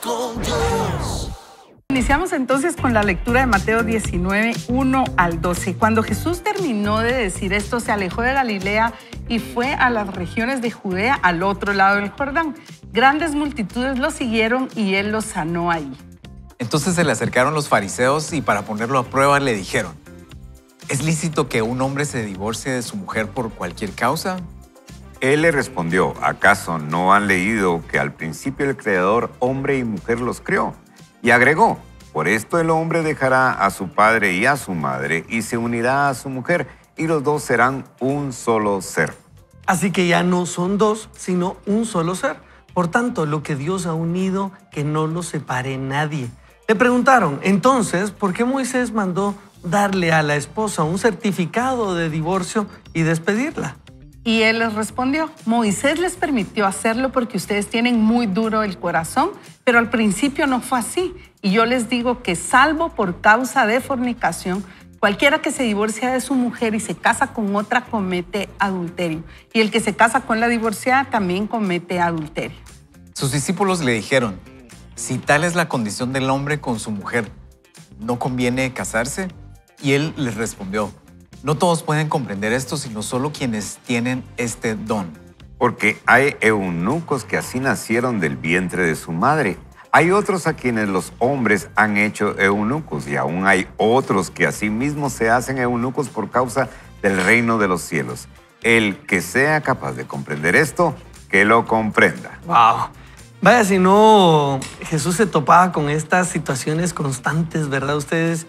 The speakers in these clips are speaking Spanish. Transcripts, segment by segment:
con Dios. Iniciamos entonces con la lectura de Mateo 19, 1 al 12. Cuando Jesús terminó de decir esto, se alejó de Galilea y fue a las regiones de Judea, al otro lado del Jordán. Grandes multitudes lo siguieron y él los sanó ahí. Entonces se le acercaron los fariseos y para ponerlo a prueba le dijeron: ¿es lícito que un hombre se divorcie de su mujer por cualquier causa? Él le respondió: ¿acaso no han leído que al principio el Creador hombre y mujer los creó? Y agregó: por esto el hombre dejará a su padre y a su madre y se unirá a su mujer y los dos serán un solo ser. Así que ya no son dos, sino un solo ser. Por tanto, lo que Dios ha unido, que no lo separe nadie. Le preguntaron, entonces, ¿por qué Moisés mandó darle a la esposa un certificado de divorcio y despedirla? Y él les respondió: Moisés les permitió hacerlo porque ustedes tienen muy duro el corazón, pero al principio no fue así. Y yo les digo que salvo por causa de fornicación, cualquiera que se divorcia de su mujer y se casa con otra comete adulterio. Y el que se casa con la divorciada también comete adulterio. Sus discípulos le dijeron: si tal es la condición del hombre con su mujer, ¿no conviene casarse? Y él les respondió: no todos pueden comprender esto, sino solo quienes tienen este don. Porque hay eunucos que así nacieron del vientre de su madre. Hay otros a quienes los hombres han hecho eunucos y aún hay otros que asimismo se hacen eunucos por causa del reino de los cielos. El que sea capaz de comprender esto, que lo comprenda. ¡Wow! Vaya, si no, Jesús se topaba con estas situaciones constantes, ¿verdad? Ustedes,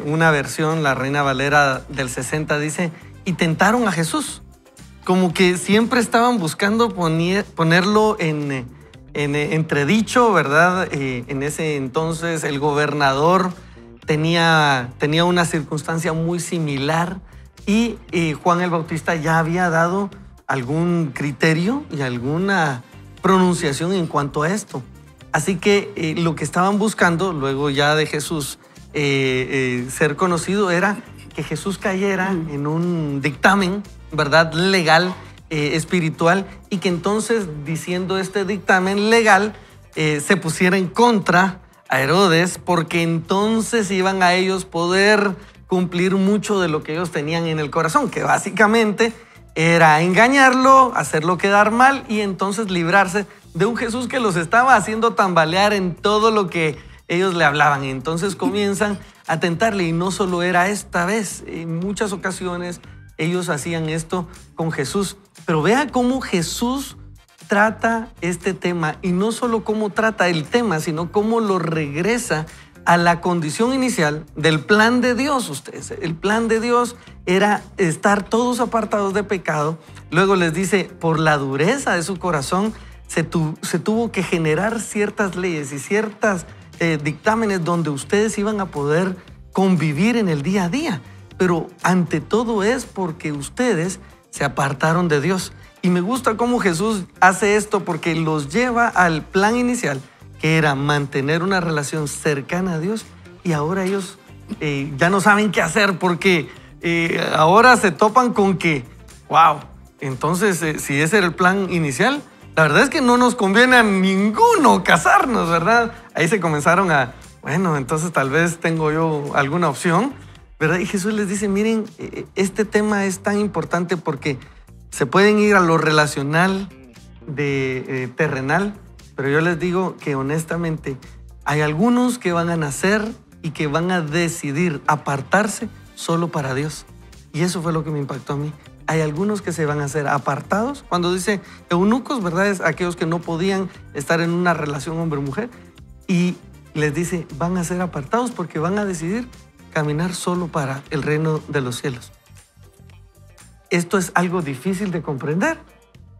una versión, la Reina Valera del 60, dice, y tentaron a Jesús. Como que siempre estaban buscando ponerlo en entredicho, ¿verdad? En ese entonces el gobernador tenía una circunstancia muy similar y Juan el Bautista ya había dado algún criterio y alguna pronunciación en cuanto a esto. Así que lo que estaban buscando, luego ya de Jesús ser conocido, era que Jesús cayera en un dictamen, ¿verdad?, legal, espiritual, y que entonces, diciendo este dictamen legal, se pusiera en contra a Herodes, porque entonces iban a ellos poder cumplir mucho de lo que ellos tenían en el corazón, que básicamente era engañarlo, hacerlo quedar mal y entonces librarse de un Jesús que los estaba haciendo tambalear en todo lo que ellos le hablaban. Entonces comienzan a tentarle, y no solo era esta vez, en muchas ocasiones ellos hacían esto con Jesús. Pero vea cómo Jesús trata este tema, y no solo cómo trata el tema, sino cómo lo regresa a la condición inicial del plan de Dios. Ustedes, el plan de Dios era estar todos apartados de pecado. Luego les dice, por la dureza de su corazón, se tuvo que generar ciertas leyes y ciertas dictámenes donde ustedes iban a poder convivir en el día a día. Pero ante todo es porque ustedes se apartaron de Dios. Y me gusta cómo Jesús hace esto, porque los lleva al plan inicial, que era mantener una relación cercana a Dios, y ahora ellos ya no saben qué hacer, porque ahora se topan con que, wow, entonces si ese era el plan inicial, la verdad es que no nos conviene a ninguno casarnos, ¿verdad? Ahí se comenzaron a, bueno, entonces tal vez tengo yo alguna opción, ¿verdad? Y Jesús les dice, miren, este tema es tan importante porque se pueden ir a lo relacional de terrenal, pero yo les digo que honestamente hay algunos que van a nacer y que van a decidir apartarse solo para Dios. Y eso fue lo que me impactó a mí. Hay algunos que se van a hacer apartados. Cuando dice eunucos, ¿verdad? Es aquellos que no podían estar en una relación hombre-mujer. Y les dice, van a ser apartados porque van a decidir caminar solo para el reino de los cielos. Esto es algo difícil de comprender.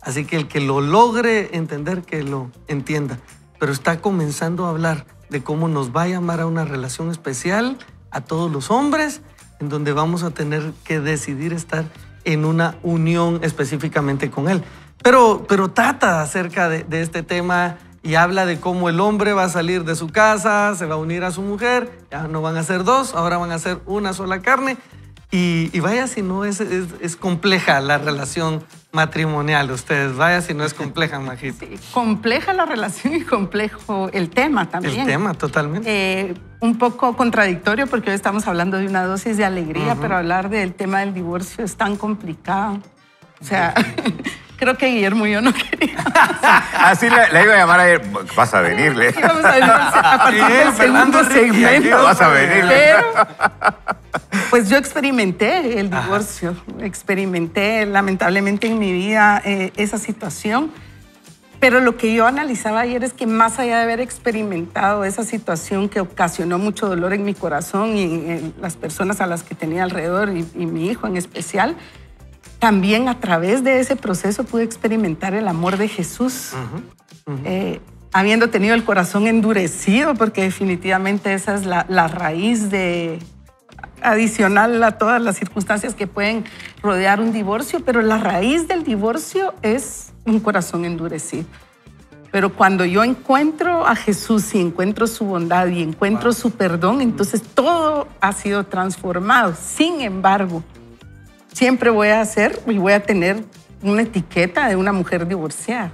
Así que el que lo logre entender, que lo entienda. Pero está comenzando a hablar de cómo nos va a llamar a una relación especial a todos los hombres, en donde vamos a tener que decidir estar en una unión específicamente con Él. Pero trata acerca de este tema y habla de cómo el hombre va a salir de su casa, se va a unir a su mujer, ya no van a ser dos, ahora van a ser una sola carne. Y vaya si no es compleja la relación matrimonial, ustedes. Vaya si no es compleja, Majito. Sí, compleja la relación y complejo el tema también. El tema, totalmente. Un poco contradictorio porque hoy estamos hablando de una dosis de alegría, pero hablar del tema del divorcio es tan complicado. O sea, creo que Guillermo y yo no queríamos. Así la iba a llamar ayer. Vas a venirle. Vamos a venir a partir del segundo segmento. Vas a venirle. Pero, pues yo experimenté el divorcio. Experimenté lamentablemente en mi vida esa situación. Pero lo que yo analizaba ayer es que más allá de haber experimentado esa situación que ocasionó mucho dolor en mi corazón y en las personas a las que tenía alrededor y mi hijo en especial, también a través de ese proceso pude experimentar el amor de Jesús. Habiendo tenido el corazón endurecido, porque definitivamente esa es la raíz adicional a todas las circunstancias que pueden rodear un divorcio, pero la raíz del divorcio es un corazón endurecido. Pero cuando yo encuentro a Jesús y encuentro su bondad y encuentro su perdón, entonces todo ha sido transformado. Sin embargo, siempre voy a hacer y voy a tener una etiqueta de una mujer divorciada.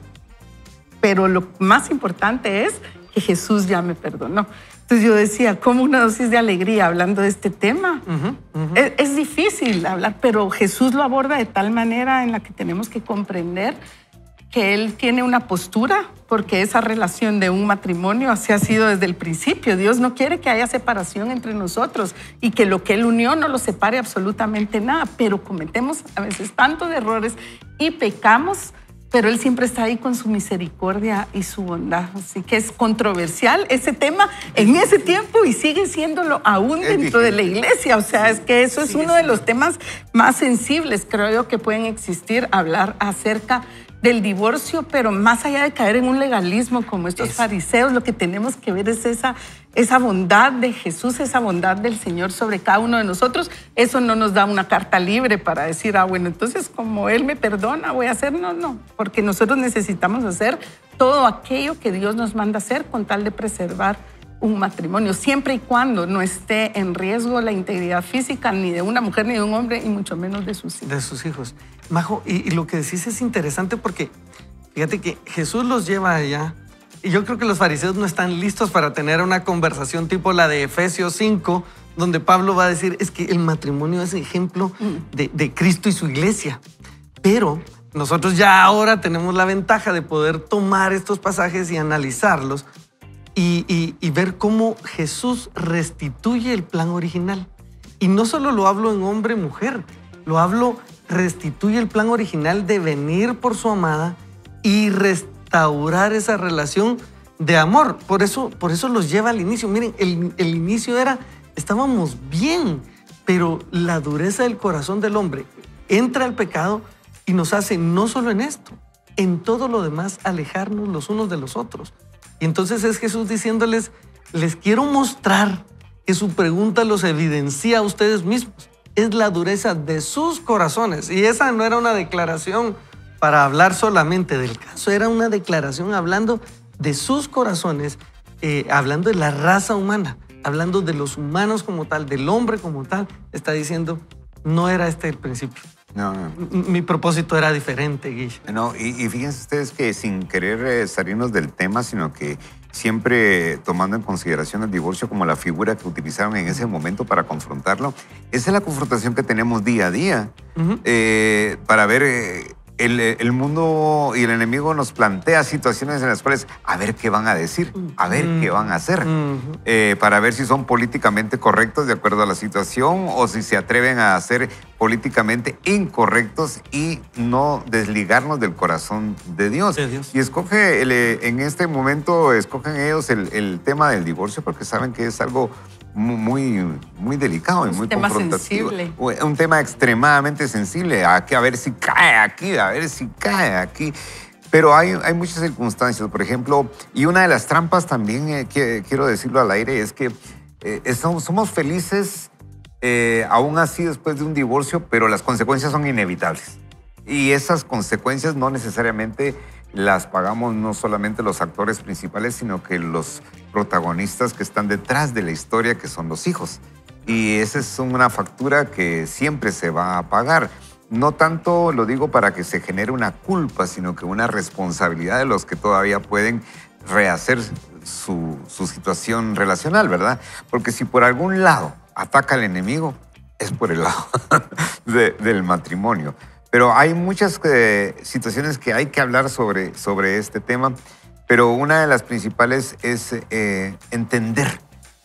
Pero lo más importante es que Jesús ya me perdonó. Entonces yo decía, ¿cómo una dosis de alegría hablando de este tema? Es difícil hablar, pero Jesús lo aborda de tal manera en la que tenemos que comprender que Él tiene una postura, porque esa relación de un matrimonio así ha sido desde el principio. Dios no quiere que haya separación entre nosotros y que lo que Él unió no lo separe absolutamente nada, pero cometemos a veces tantos errores y pecamos, pero Él siempre está ahí con su misericordia y su bondad. Así que es controversial ese tema en ese tiempo y sigue siéndolo aún dentro de la iglesia. O sea, es que eso es uno de los temas más sensibles, creo yo, que pueden existir, hablar acerca del divorcio, pero más allá de caer en un legalismo como estos fariseos, lo que tenemos que ver es esa bondad de Jesús, esa bondad del Señor sobre cada uno de nosotros. Eso no nos da una carta libre para decir, bueno, entonces como Él me perdona, voy a hacer. No, porque nosotros necesitamos hacer todo aquello que Dios nos manda hacer con tal de preservar un matrimonio, siempre y cuando no esté en riesgo la integridad física ni de una mujer ni de un hombre y mucho menos de sus hijos. De sus hijos. Majo, y lo que decís es interesante porque fíjate que Jesús los lleva allá y yo creo que los fariseos no están listos para tener una conversación tipo la de Efesios 5, donde Pablo va a decir, es que el matrimonio es ejemplo de Cristo y su iglesia. Pero nosotros ya ahora tenemos la ventaja de poder tomar estos pasajes y analizarlos y ver cómo Jesús restituye el plan original. Y no solo lo hablo en hombre-mujer, restituye el plan original de venir por su amada y restaurar esa relación de amor. Por eso los lleva al inicio. Miren, el inicio era, estábamos bien, pero la dureza del corazón del hombre entra al pecado y nos hace no solo en esto, en todo lo demás alejarnos los unos de los otros. Y entonces es Jesús diciéndoles, les quiero mostrar que su pregunta los evidencia a ustedes mismos. Es la dureza de sus corazones. Y esa no era una declaración para hablar solamente del caso, era una declaración hablando de sus corazones, hablando de la raza humana, hablando de los humanos como tal, del hombre como tal. Está diciendo, no era este el principio. No. Mi propósito era diferente, Guille. No, y fíjense ustedes que sin querer salirnos del tema, sino que siempre tomando en consideración el divorcio como la figura que utilizaron en ese momento para confrontarlo, esa es la confrontación que tenemos día a día para ver el mundo y el enemigo nos plantea situaciones en las cuales a ver qué van a decir, a ver qué van a hacer, para ver si son políticamente correctos de acuerdo a la situación o si se atreven a ser políticamente incorrectos y no desligarnos del corazón de Dios. Y en este momento escogen ellos el tema del divorcio porque saben que es algo muy delicado y muy confrontativo. Sensible. Un tema extremadamente sensible. A ver si cae aquí, a ver si cae aquí. Pero hay muchas circunstancias, por ejemplo, y una de las trampas también, quiero decirlo al aire, es que somos felices aún así después de un divorcio, pero las consecuencias son inevitables. Y esas consecuencias no necesariamente las pagamos no solamente los actores principales, sino que los protagonistas que están detrás de la historia, que son los hijos. Y esa es una factura que siempre se va a pagar. No tanto lo digo para que se genere una culpa, sino que una responsabilidad de los que todavía pueden rehacer su situación relacional, ¿verdad? Porque si por algún lado ataca al enemigo, es por el lado del matrimonio. Pero hay muchas situaciones que hay que hablar sobre este tema, pero una de las principales es entender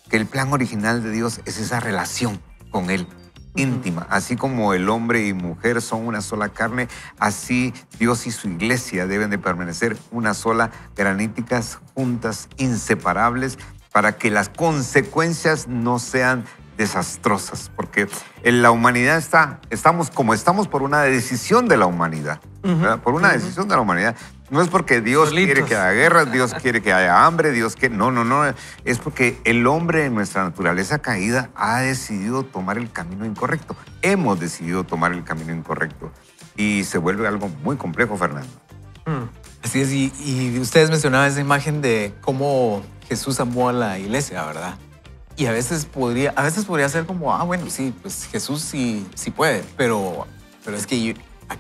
que el plan original de Dios es esa relación con Él, íntima. Así como el hombre y mujer son una sola carne, así Dios y su iglesia deben de permanecer una sola, graníticas, juntas, inseparables, para que las consecuencias no sean desastrosas, porque en la humanidad estamos como estamos por una decisión de la humanidad, ¿verdad? Por una decisión de la humanidad. No es porque Dios quiere que haya guerras, Dios quiere que haya hambre, No. Es porque el hombre en nuestra naturaleza caída ha decidido tomar el camino incorrecto. Hemos decidido tomar el camino incorrecto. Y se vuelve algo muy complejo, Fernando. Así es, y ustedes mencionaban esa imagen de cómo Jesús amó a la iglesia, ¿verdad? Y a veces podría ser como, bueno, sí, pues Jesús sí puede, pero es que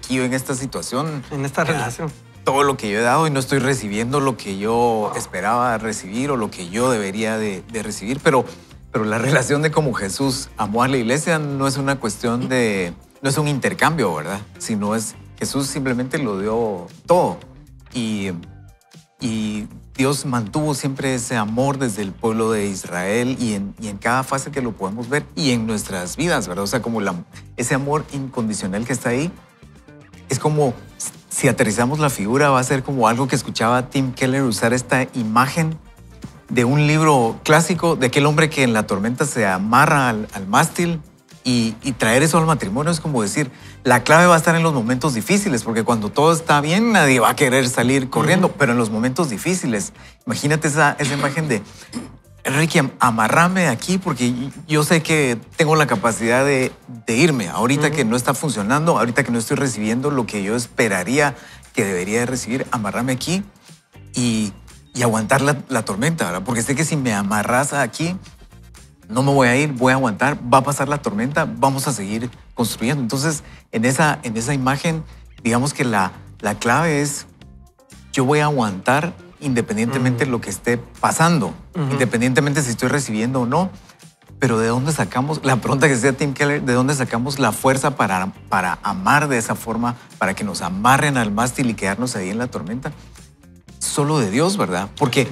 yo en esta situación... En esta relación. Todo lo que yo he dado y no estoy recibiendo lo que yo esperaba recibir o lo que yo debería de recibir, pero la relación de cómo Jesús amó a la iglesia no es una cuestión de... No es un intercambio, ¿verdad? Sino es... Jesús simplemente lo dio todo y Dios mantuvo siempre ese amor desde el pueblo de Israel y en cada fase que lo podemos ver y en nuestras vidas, ¿verdad? O sea, como ese amor incondicional que está ahí, es como, si aterrizamos la figura, va a ser como algo que escuchaba Tim Keller usar esta imagen de un libro clásico de aquel hombre que en la tormenta se amarra al mástil y traer eso al matrimonio es como decir, la clave va a estar en los momentos difíciles, porque cuando todo está bien, nadie va a querer salir corriendo, pero en los momentos difíciles, imagínate esa imagen de, Ricky, amarrame aquí porque yo sé que tengo la capacidad de irme. Ahorita que no está funcionando, ahorita que no estoy recibiendo lo que yo esperaría que debería de recibir, amarrame aquí y aguantar la tormenta, ¿verdad? Porque sé que si me amarras aquí, no me voy a ir, voy a aguantar, va a pasar la tormenta, vamos a seguir construyendo. Entonces, en esa imagen, digamos que la clave es, yo voy a aguantar independientemente de lo que esté pasando, independientemente si estoy recibiendo o no, pero ¿de dónde sacamos, la pregunta que decía Tim Keller, ¿de dónde sacamos la fuerza para amar de esa forma, para que nos amarren al mástil y quedarnos ahí en la tormenta? Solo de Dios, ¿verdad? Porque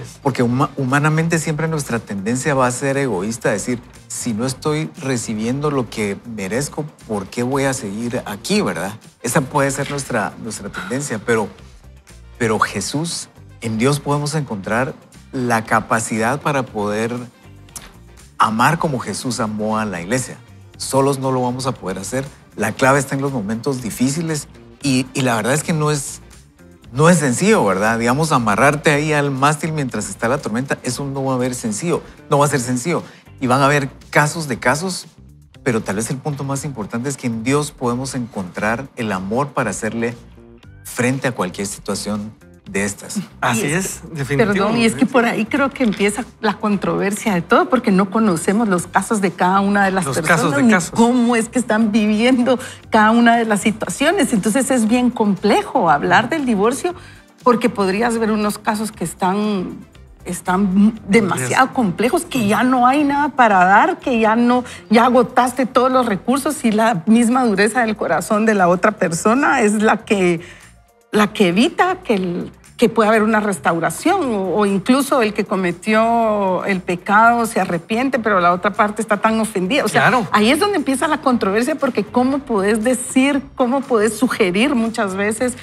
humanamente siempre nuestra tendencia va a ser egoísta, decir, si no estoy recibiendo lo que merezco, ¿por qué voy a seguir aquí, verdad? Esa puede ser nuestra tendencia, pero Jesús, en Dios podemos encontrar la capacidad para poder amar como Jesús amó a la iglesia. Solos no lo vamos a poder hacer. La clave está en los momentos difíciles y la verdad es que no es sencillo, ¿verdad? Digamos, amarrarte ahí al mástil mientras está la tormenta, eso no va a ser sencillo. Y van a haber casos de casos, pero tal vez el punto más importante es que en Dios podemos encontrar el amor para hacerle frente a cualquier situación de estas. Así es, definitivamente. Perdón, y es que por ahí creo que empieza la controversia de todo, porque no conocemos los casos de cada una de las personas, ni cómo es que están viviendo cada una de las situaciones. Entonces es bien complejo hablar del divorcio, porque podrías ver unos casos que están demasiado complejos, que ya no hay nada para dar, que ya agotaste todos los recursos y la misma dureza del corazón de la otra persona es la que evita que pueda haber una restauración o incluso el que cometió el pecado se arrepiente, pero la otra parte está tan ofendida. O sea, claro, ahí es donde empieza la controversia, porque cómo puedes decir, cómo puedes sugerir muchas veces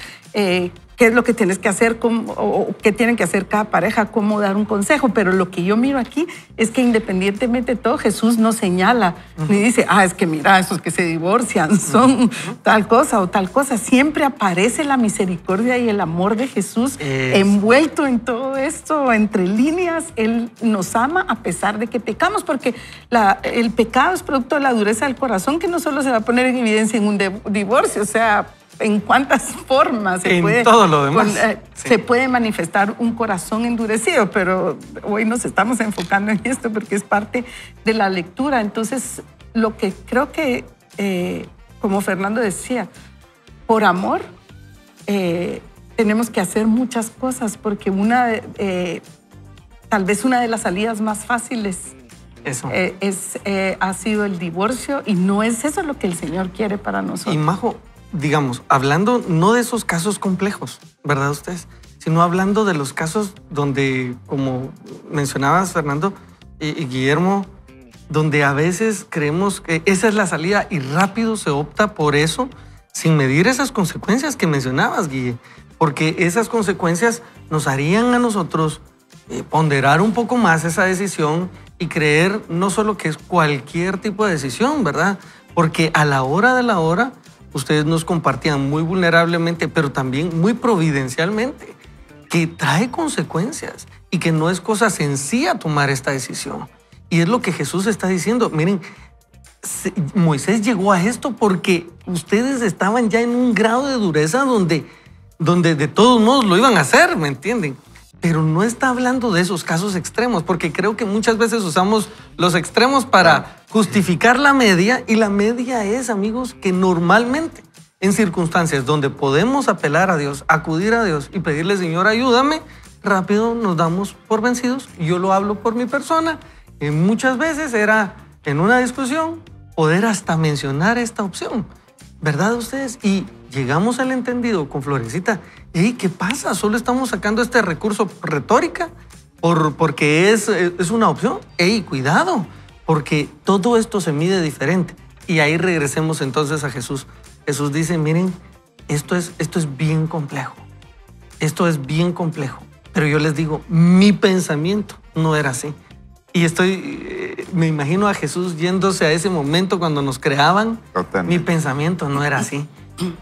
qué es lo que tienes que hacer o qué tienen que hacer cada pareja, cómo dar un consejo. Pero lo que yo miro aquí es que independientemente de todo, Jesús no señala ni dice, es que mira, esos que se divorcian son tal cosa o tal cosa. Siempre aparece la misericordia y el amor de Jesús envuelto en todo esto, entre líneas. Él nos ama a pesar de que pecamos, porque el pecado es producto de la dureza del corazón, que no solo se va a poner en evidencia en un divorcio. O sea, en cuántas formas En todo lo demás. Sí. se puede manifestar un corazón endurecido, pero hoy nos estamos enfocando en esto porque es parte de la lectura. Entonces, lo que creo que, como Fernando decía, por amor tenemos que hacer muchas cosas, porque tal vez una de las salidas más fáciles Eso. Ha sido el divorcio, y no es eso lo que el Señor quiere para nosotros. Y Majo, digamos, hablando no de esos casos complejos, ¿verdad ustedes? Sino hablando de los casos donde, como mencionabas, Fernando y Guillermo, donde a veces creemos que esa es la salida y rápido se opta por eso sin medir esas consecuencias que mencionabas, Guille, porque esas consecuencias nos harían a nosotros ponderar un poco más esa decisión y creer no solo que es cualquier tipo de decisión, ¿verdad? Porque a la hora de la hora, ustedes nos compartían muy vulnerablemente, pero también muy providencialmente, que trae consecuencias y que no es cosa sencilla tomar esta decisión. Y es lo que Jesús está diciendo. Miren, Moisés llegó a esto porque ustedes estaban ya en un grado de dureza donde de todos modos lo iban a hacer, ¿me entienden? Pero no está hablando de esos casos extremos, porque creo que muchas veces usamos los extremos para justificar la media, y la media es, amigos, que normalmente en circunstancias donde podemos apelar a Dios, acudir a Dios y pedirle, Señor, ayúdame, rápido nos damos por vencidos. Yo lo hablo por mi persona, y muchas veces era en una discusión poder hasta mencionar esta opción, ¿verdad ustedes? Y llegamos al entendido con Florecita. ¿Y qué pasa? Solo estamos sacando este recurso retórica porque es una opción. ¡Ey, cuidado! Porque todo esto se mide diferente. Y ahí regresemos entonces a Jesús. Jesús dice, miren, esto es bien complejo. Esto es bien complejo. Pero yo les digo, mi pensamiento no era así. Y me imagino a Jesús yéndose a ese momento cuando nos creaban. Totalmente. Mi pensamiento no era así.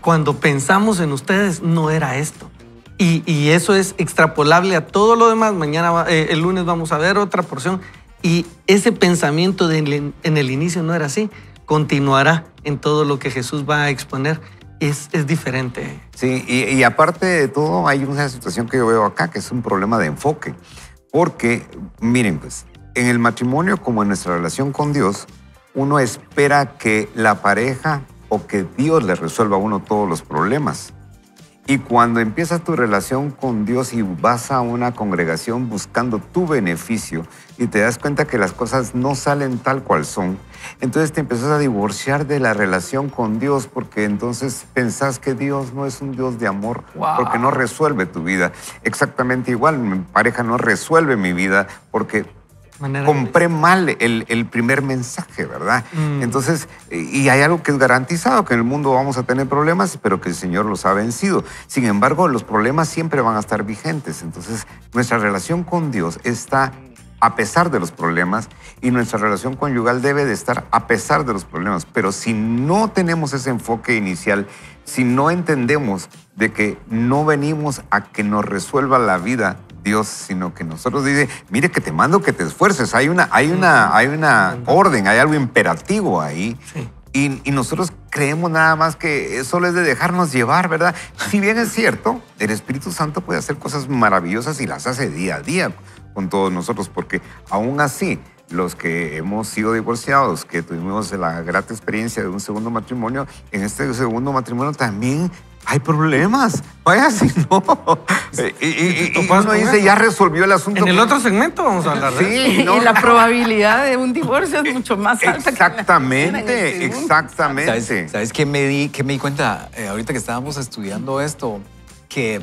Cuando pensamos en ustedes, no era esto. Y eso es extrapolable a todo lo demás. Mañana, el lunes vamos a ver otra porción. Y ese pensamiento en el inicio no era así. Continuará en todo lo que Jesús va a exponer. Es diferente. Sí, y aparte de todo, hay una situación que yo veo acá, que es un problema de enfoque. Porque, miren, pues, en el matrimonio, como en nuestra relación con Dios, uno espera que la pareja o que Dios le resuelva a uno todos los problemas. Y cuando empiezas tu relación con Dios y vas a una congregación buscando tu beneficio y te das cuenta que las cosas no salen tal cual son, entonces te empiezas a divorciar de la relación con Dios, porque entonces pensás que Dios no es un Dios de amor, porque no resuelve tu vida. Exactamente igual, mi pareja no resuelve mi vida porque compré mal el primer mensaje, ¿verdad? Entonces, y hay algo que es garantizado, que en el mundo vamos a tener problemas, pero que el Señor los ha vencido. Sin embargo, los problemas siempre van a estar vigentes. Entonces, nuestra relación con Dios está a pesar de los problemas, y nuestra relación conyugal debe de estar a pesar de los problemas. Pero si no tenemos ese enfoque inicial, si no entendemos de que no venimos a que nos resuelva la vida Dios, sino que nosotros dice, mire que te mando que te esfuerces, hay una orden, hay algo imperativo ahí. Sí. Y nosotros creemos nada más que solo es de dejarnos llevar, ¿verdad? Si bien es cierto, el Espíritu Santo puede hacer cosas maravillosas y las hace día a día con todos nosotros, porque aún así, los que hemos sido divorciados, que tuvimos la grata experiencia de un segundo matrimonio, en este segundo matrimonio también hay problemas. Vaya si no. Y uno dice, ya resolvió el asunto. En el otro segmento vamos a hablar de eso. Sí, no. Y la probabilidad de un divorcio es mucho más alta. Exactamente. ¿Sabes qué me di cuenta ahorita que estábamos estudiando esto? Que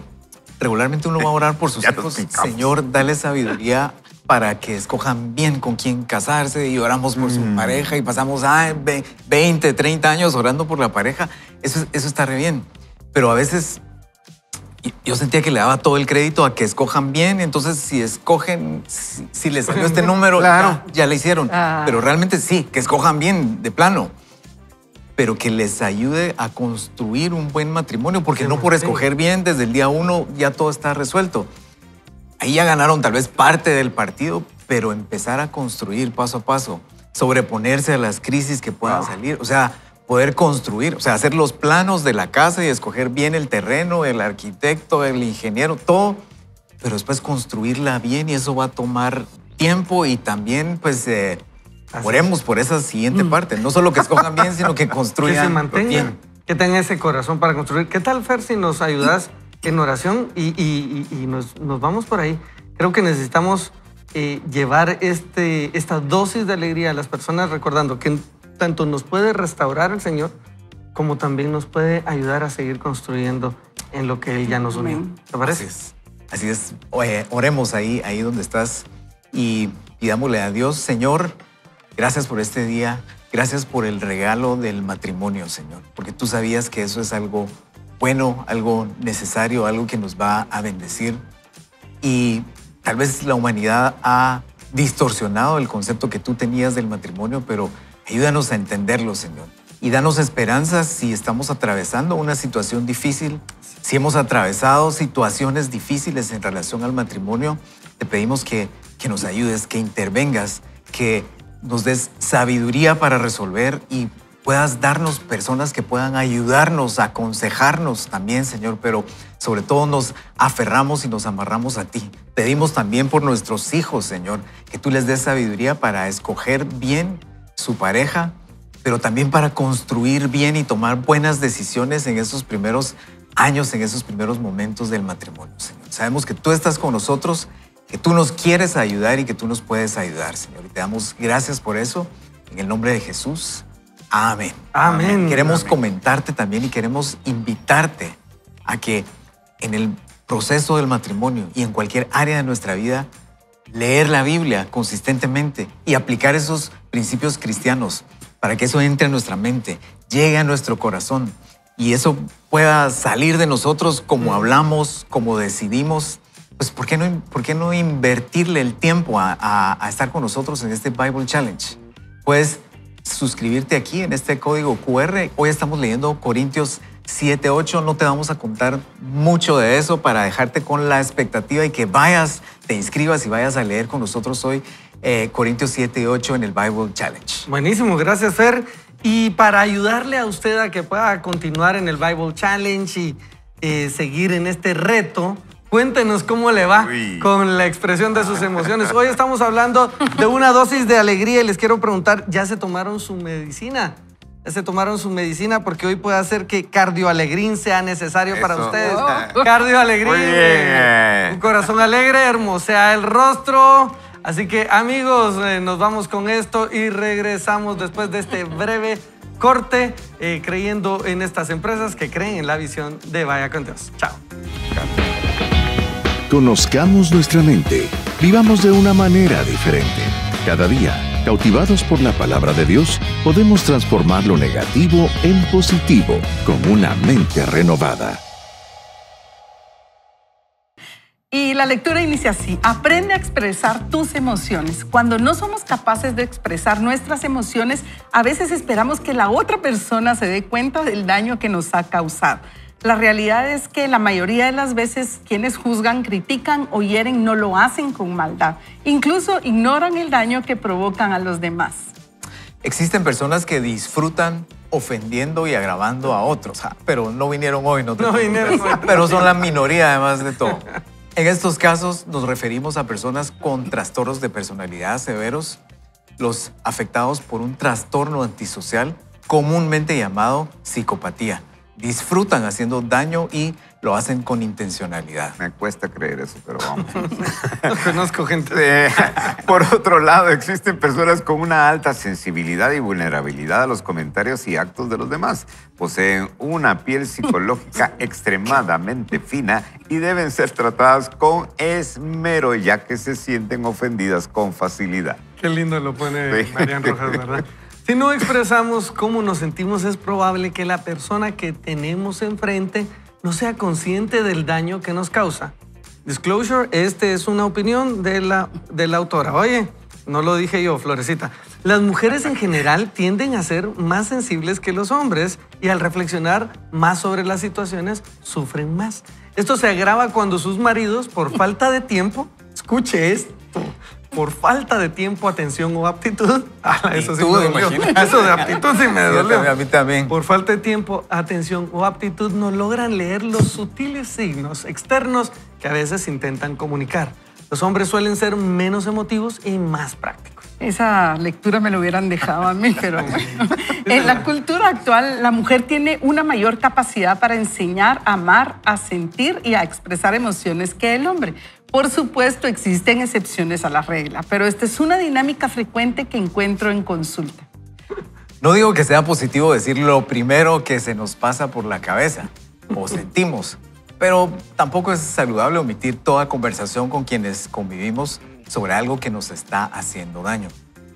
regularmente uno va a orar por sus hijos. Señor, dale sabiduría para que escojan bien con quién casarse, y oramos por su pareja y pasamos 20, 30 años orando por la pareja. Eso está re bien. Pero a veces yo sentía que le daba todo el crédito a que escojan bien. Entonces, si escogen, si les salió este número, claro, ya le hicieron. Pero realmente sí, que escojan bien de plano. Pero que les ayude a construir un buen matrimonio, porque no por escoger bien desde el día 1 ya todo está resuelto. Ahí ya ganaron tal vez parte del partido, pero empezar a construir paso a paso, sobreponerse a las crisis que puedan salir. O sea, poder construir, o sea, hacer los planos de la casa y escoger bien el terreno, el arquitecto, el ingeniero, todo, pero después construirla bien y eso va a tomar tiempo y también pues oremos por esa siguiente parte, no solo que escojan bien, sino que construyan que se mantengan, bien. Que tengan ese corazón para construir. ¿Qué tal, Fer, si nos ayudas en oración y nos vamos por ahí? Creo que necesitamos llevar esta dosis de alegría a las personas, recordando que tanto nos puede restaurar el Señor, como también nos puede ayudar a seguir construyendo en lo que Él ya nos unió. ¿Te parece? Así es. Oremos ahí donde estás y pidámosle a Dios, Señor, gracias por este día, gracias por el regalo del matrimonio, Señor, porque tú sabías que eso es algo bueno, algo necesario, algo que nos va a bendecir. Y tal vez la humanidad ha distorsionado el concepto que tú tenías del matrimonio, pero ayúdanos a entenderlo, Señor. Y danos esperanzas si estamos atravesando una situación difícil, si hemos atravesado situaciones difíciles en relación al matrimonio. Te pedimos que nos ayudes, que intervengas, que nos des sabiduría para resolver y puedas darnos personas que puedan ayudarnos, aconsejarnos también, Señor, pero sobre todo nos aferramos y nos amarramos a ti. Pedimos también por nuestros hijos, Señor, que tú les des sabiduría para escoger bien su pareja, pero también para construir bien y tomar buenas decisiones en esos primeros años, en esos primeros momentos del matrimonio, Señor. Sabemos que tú estás con nosotros, que tú nos quieres ayudar y que tú nos puedes ayudar, Señor. Y te damos gracias por eso, en el nombre de Jesús. Amén. Amén. Queremos comentarte también y queremos invitarte a que en el proceso del matrimonio y en cualquier área de nuestra vida, leer la Biblia consistentemente y aplicar esos principios cristianos para que eso entre a nuestra mente, llegue a nuestro corazón y eso pueda salir de nosotros como hablamos, como decidimos. Pues ¿por qué no invertirle el tiempo a estar con nosotros en este Bible Challenge? Puedes suscribirte aquí en este código QR. Hoy estamos leyendo Corintios 7:8. No te vamos a contar mucho de eso para dejarte con la expectativa y que vayas, te inscribas y vayas a leer con nosotros hoy Corintios 7:8 en el Bible Challenge. Buenísimo, gracias, Fer. Y para ayudarle a usted a que pueda continuar en el Bible Challenge y seguir en este reto, cuéntenos cómo le va con la expresión de sus emociones. Hoy estamos hablando de una dosis de alegría y les quiero preguntar, ¿ya se tomaron su medicina? ¿Ya se tomaron su medicina? Porque hoy puede hacer que cardioalegrín sea necesario para ustedes. Cardioalegrín, muy bien. Un corazón alegre, hermosea el rostro. Así que, amigos, nos vamos con esto y regresamos después de este breve corte, creyendo en estas empresas que creen en la visión de Vaya con Dios. Chao. Conozcamos nuestra mente. Vivamos de una manera diferente. Cada día, cautivados por la palabra de Dios, podemos transformar lo negativo en positivo con una mente renovada. Y la lectura inicia así: aprende a expresar tus emociones. Cuando no somos capaces de expresar nuestras emociones, a veces esperamos que la otra persona se dé cuenta del daño que nos ha causado. La realidad es que la mayoría de las veces quienes juzgan, critican o hieren no lo hacen con maldad. Incluso ignoran el daño que provocan a los demás. Existen personas que disfrutan ofendiendo y agravando a otros, pero no vinieron hoy, no vinieron hoy. Pero son la minoría además de todo. En estos casos nos referimos a personas con trastornos de personalidad severos, los afectados por un trastorno antisocial comúnmente llamado psicopatía. Disfrutan haciendo daño y lo hacen con intencionalidad. Me cuesta creer eso, pero vamos. Conozco gente. Por otro lado, existen personas con una alta sensibilidad y vulnerabilidad a los comentarios y actos de los demás. Poseen una piel psicológica extremadamente fina y deben ser tratadas con esmero, ya que se sienten ofendidas con facilidad. Qué lindo lo pone Sí. Marian Rojas, ¿verdad? Si no expresamos cómo nos sentimos, es probable que la persona que tenemos enfrente no sea consciente del daño que nos causa. Disclosure, es una opinión de la autora. Oye, no lo dije yo, Florecita. Las mujeres en general tienden a ser más sensibles que los hombres y al reflexionar más sobre las situaciones, sufren más. Esto se agrava cuando sus maridos, por falta de tiempo, escuche esto, por falta de tiempo, atención o aptitud. Eso sí Aptitud, me dolió. imagínate. Eso de aptitud sí me dolió. A mí también. Por falta de tiempo, atención o aptitud no logran leer los sutiles signos externos que a veces intentan comunicar. Los hombres suelen ser menos emotivos y más prácticos. Esa lectura me lo hubieran dejado a mí, pero bueno. En la cultura actual, la mujer tiene una mayor capacidad para enseñar, amar, a sentir y a expresar emociones que el hombre. Por supuesto, existen excepciones a la regla, pero esta es una dinámica frecuente que encuentro en consulta. No digo que sea positivo decir lo primero que se nos pasa por la cabeza o sentimos, pero tampoco es saludable omitir toda conversación con quienes convivimos sobre algo que nos está haciendo daño.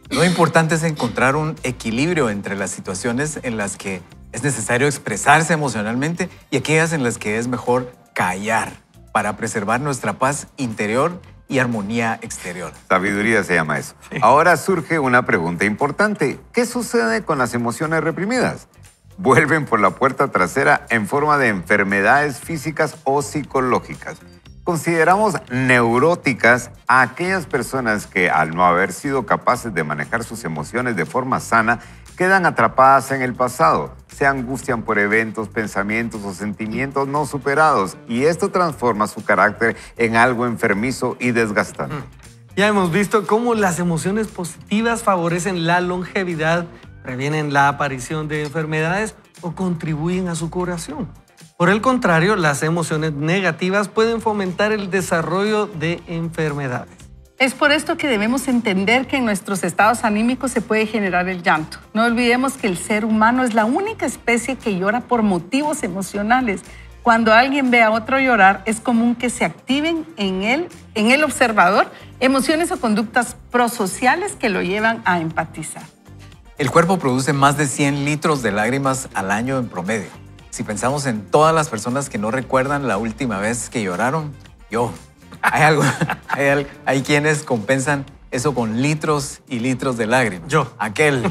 Lo importante es encontrar un equilibrio entre las situaciones en las que es necesario expresarse emocionalmente y aquellas en las que es mejor callar para preservar nuestra paz interior y armonía exterior. Sabiduría se llama eso. Sí. Ahora surge una pregunta importante. ¿Qué sucede con las emociones reprimidas? Vuelven por la puerta trasera en forma de enfermedades físicas o psicológicas. Consideramos neuróticas a aquellas personas que, al no haber sido capaces de manejar sus emociones de forma sana, quedan atrapadas en el pasado, se angustian por eventos, pensamientos o sentimientos no superados, y esto transforma su carácter en algo enfermizo y desgastante. Ya hemos visto cómo las emociones positivas favorecen la longevidad, previenen la aparición de enfermedades o contribuyen a su curación. Por el contrario, las emociones negativas pueden fomentar el desarrollo de enfermedades. Es por esto que debemos entender que en nuestros estados anímicos se puede generar el llanto. No olvidemos que el ser humano es la única especie que llora por motivos emocionales. Cuando alguien ve a otro llorar, es común que se activen en el observador emociones o conductas prosociales que lo llevan a empatizar. El cuerpo produce más de 100 litros de lágrimas al año en promedio. Si pensamos en todas las personas que no recuerdan la última vez que lloraron, hay quienes compensan eso con litros y litros de lágrimas. Aquel.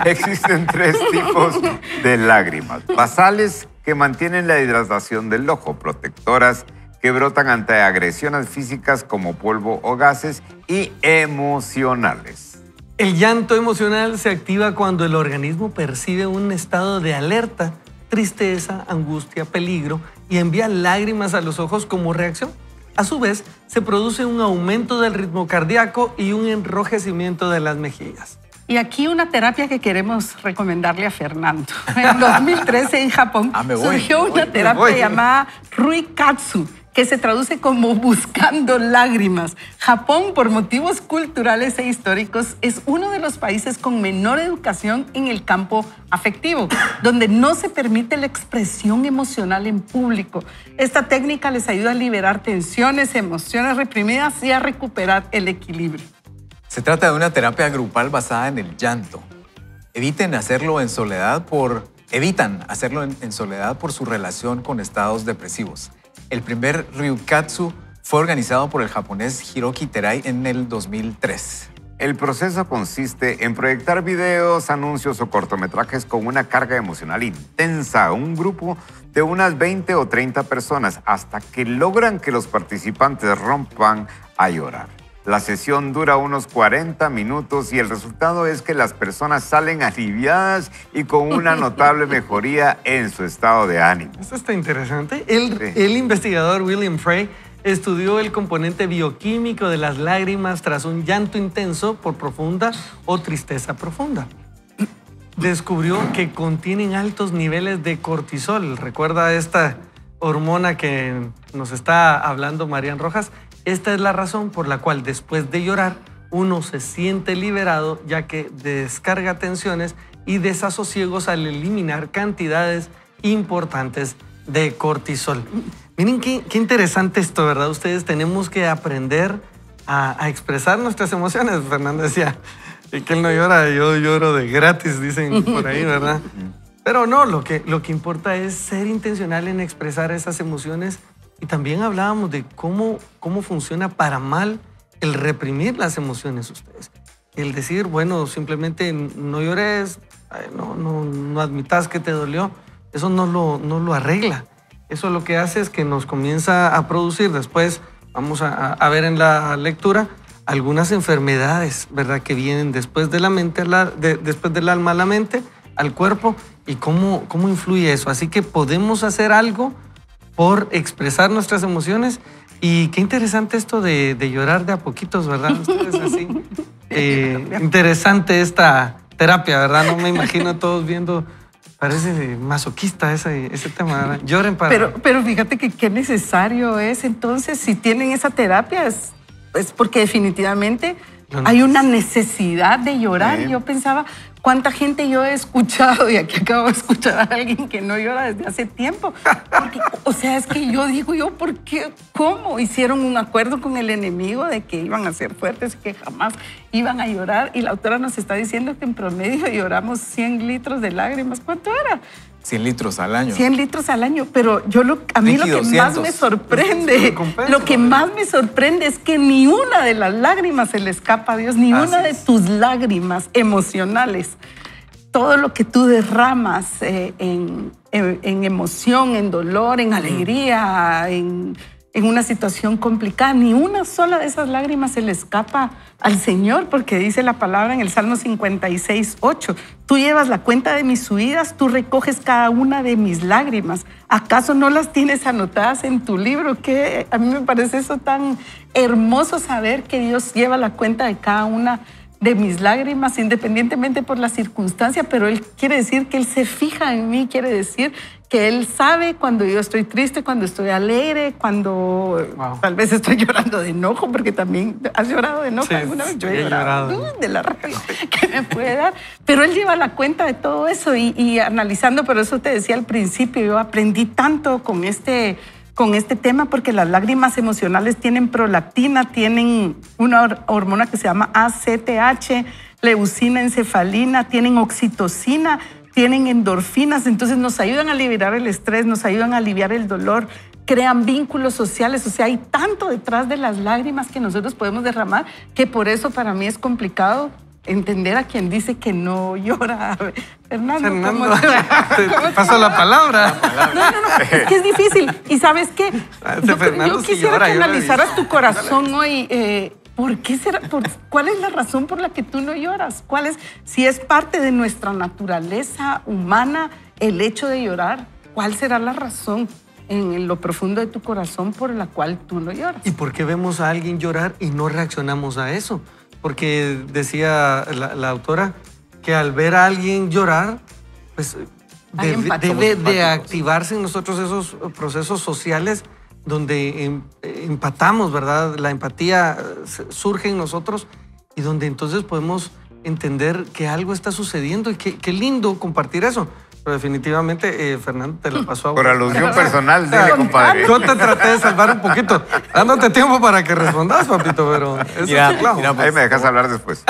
Existen 3 tipos de lágrimas. Basales, que mantienen la hidratación del ojo, protectoras, que brotan ante agresiones físicas como polvo o gases, y emocionales. El llanto emocional se activa cuando el organismo percibe un estado de alerta, tristeza, angustia, peligro y envía lágrimas a los ojos como reacción. A su vez, se produce un aumento del ritmo cardíaco y un enrojecimiento de las mejillas. Y aquí una terapia que queremos recomendarle a Fernando. En 2013 en Japón surgió una terapia llamada Ruikatsu, que se traduce como buscando lágrimas. Japón, por motivos culturales e históricos, es uno de los países con menor educación en el campo afectivo, donde no se permite la expresión emocional en público. Esta técnica les ayuda a liberar tensiones, emociones reprimidas y a recuperar el equilibrio. Se trata de una terapia grupal basada en el llanto. Evitan hacerlo en soledad por su relación con estados depresivos. El primer Ryukatsu fue organizado por el japonés Hiroki Terai en el 2003. El proceso consiste en proyectar videos, anuncios o cortometrajes con una carga emocional intensa a un grupo de unas 20 o 30 personas hasta que logran que los participantes rompan a llorar. La sesión dura unos 40 minutos y el resultado es que las personas salen aliviadas y con una notable mejoría en su estado de ánimo. Esto está interesante. El investigador William Frey estudió el componente bioquímico de las lágrimas tras un llanto intenso por profunda o tristeza profunda. Descubrió que contienen altos niveles de cortisol. ¿Recuerda esta hormona que nos está hablando Marian Rojas? Esta es la razón por la cual después de llorar uno se siente liberado, ya que descarga tensiones y desasosiegos al eliminar cantidades importantes de cortisol. Miren qué interesante esto, ¿verdad? Ustedes tenemos que aprender a expresar nuestras emociones. Fernando decía que él no llora, yo lloro de gratis, dicen por ahí, ¿verdad? Pero no, lo que importa es ser intencional en expresar esas emociones. Y también hablábamos de cómo funciona para mal el reprimir las emociones ustedes. El decir, bueno, simplemente no llores, no admitas que te dolió, eso no lo arregla. Eso lo que hace es que nos comienza a producir, después vamos a ver en la lectura, algunas enfermedades, ¿verdad? Que vienen después de la mente, después del alma a la mente, al cuerpo, y cómo influye eso. Así que podemos hacer algo por expresar nuestras emociones. Y qué interesante esto de llorar de a poquitos, ¿verdad? Ustedes así. Interesante esta terapia, ¿verdad? No me imagino a todos viendo. Parece masoquista ese tema, ¿verdad? Lloren para... Pero fíjate que qué necesario es. Entonces, si tienen esa terapia, es porque definitivamente hay una necesidad de llorar. Sí. Yo pensaba, ¿cuánta gente yo he escuchado? Y aquí acabo de escuchar a alguien que no llora desde hace tiempo. Porque, o sea, es que yo digo, ¿por qué? ¿Cómo? Hicieron un acuerdo con el enemigo de que iban a ser fuertes y que jamás iban a llorar. Y la autora nos está diciendo que en promedio lloramos 100 litros de lágrimas. ¿Cuánto era? 100 litros al año. 100 litros al año, pero a mí lo que 200. más me sorprende, es que ni una de las lágrimas se le escapa a Dios, ni una de tus lágrimas emocionales. Todo lo que tú derramas en emoción, en dolor, en alegría, en una situación complicada, ni una sola de esas lágrimas se le escapa al Señor, porque dice la palabra en el Salmo 56:8, tú llevas la cuenta de mis subidas, tú recoges cada una de mis lágrimas. ¿Acaso no las tienes anotadas en tu libro? Que a mí me parece eso tan hermoso, saber que Dios lleva la cuenta de cada una de mis lágrimas, independientemente por la circunstancia, pero Él quiere decir que Él se fija en mí, quiere decir que Él sabe cuando yo estoy triste, cuando estoy alegre, cuando tal vez estoy llorando de enojo, porque también has llorado de enojo. Sí, alguna vez yo he llorado. llorado de la rabia que me puede dar, pero Él lleva la cuenta de todo eso y analizando, por eso te decía al principio, yo aprendí tanto con este tema, porque las lágrimas emocionales tienen prolactina, tienen una hormona que se llama ACTH, leucina, encefalina, tienen oxitocina, tienen endorfinas, entonces nos ayudan a liberar el estrés, nos ayudan a aliviar el dolor, crean vínculos sociales. O sea, hay tanto detrás de las lágrimas que nosotros podemos derramar, que por eso para mí es complicado entender a quien dice que no llora. Fernando, ¿cómo te paso la palabra. No, es que es difícil. ¿Y sabes qué? Yo quisiera que analizaras tu corazón hoy. ¿Por qué será? ¿Cuál es la razón por la que tú no lloras? Si es parte de nuestra naturaleza humana el hecho de llorar, ¿cuál será la razón en lo profundo de tu corazón por la cual tú no lloras? ¿Y por qué vemos a alguien llorar y no reaccionamos a eso? Porque decía la autora que al ver a alguien llorar, pues debe de activarse en nosotros esos procesos sociales donde empatamos, ¿verdad? La empatía surge en nosotros y donde entonces podemos entender que algo está sucediendo y qué lindo compartir eso. Pero definitivamente, Fernando, te lo pasó a vos. Por alusión personal, dile, compadre. Yo te traté de salvar un poquito, dándote tiempo para que respondas, papito, pero eso Mira, claro. mira, Ahí me dejas hablar después.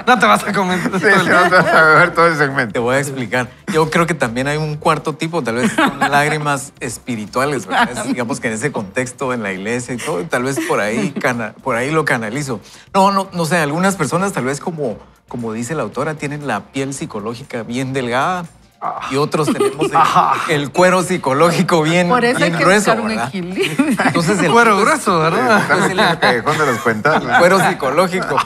No te vas a comentar. Sí, no te vas a ver todo el segmento. Te voy a explicar. Yo creo que también hay un cuarto tipo, tal vez son lágrimas espirituales, ¿verdad? Digamos que en ese contexto, en la iglesia y todo, tal vez por ahí lo canalizo. No sé, algunas personas tal vez como dice la autora, tienen la piel psicológica bien delgada y otros tenemos el cuero psicológico bien grueso. Por eso hay que grueso, buscar un ¿verdad? equilibrio. Entonces el Cuero grueso, ¿verdad? Estamos en el callejón de los cuentas. el cuero psicológico.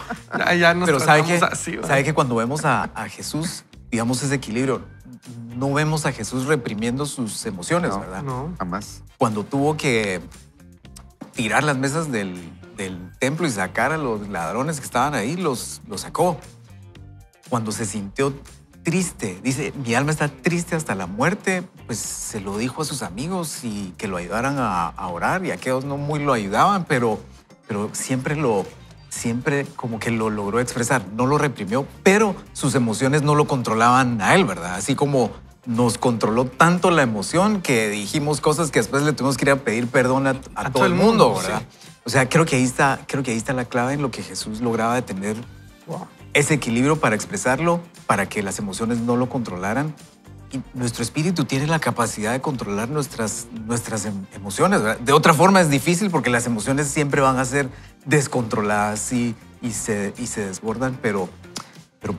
Ya nos Pero ¿sabe tratamos qué? así, ¿verdad? ¿Sabe que cuando vemos a Jesús, digamos ese equilibrio, no vemos a Jesús reprimiendo sus emociones, ¿verdad? No. Jamás. Cuando tuvo que tirar las mesas del templo y sacar a los ladrones que estaban ahí, los sacó. Cuando se sintió triste, dice, mi alma está triste hasta la muerte, pues se lo dijo a sus amigos y que lo ayudaran a orar, y aquellos no muy lo ayudaban, pero siempre como que lo logró expresar, no lo reprimió, pero sus emociones no lo controlaban a él, ¿verdad? Así como nos controló tanto la emoción que dijimos cosas que después le tuvimos que ir a pedir perdón a todo el mundo, ¿verdad? Sí. O sea, creo que ahí está la clave en lo que Jesús lograba de tener ese equilibrio para expresarlo, para que las emociones no lo controlaran. Y nuestro espíritu tiene la capacidad de controlar nuestras emociones, ¿verdad? De otra forma es difícil porque las emociones siempre van a ser descontroladas y se desbordan, pero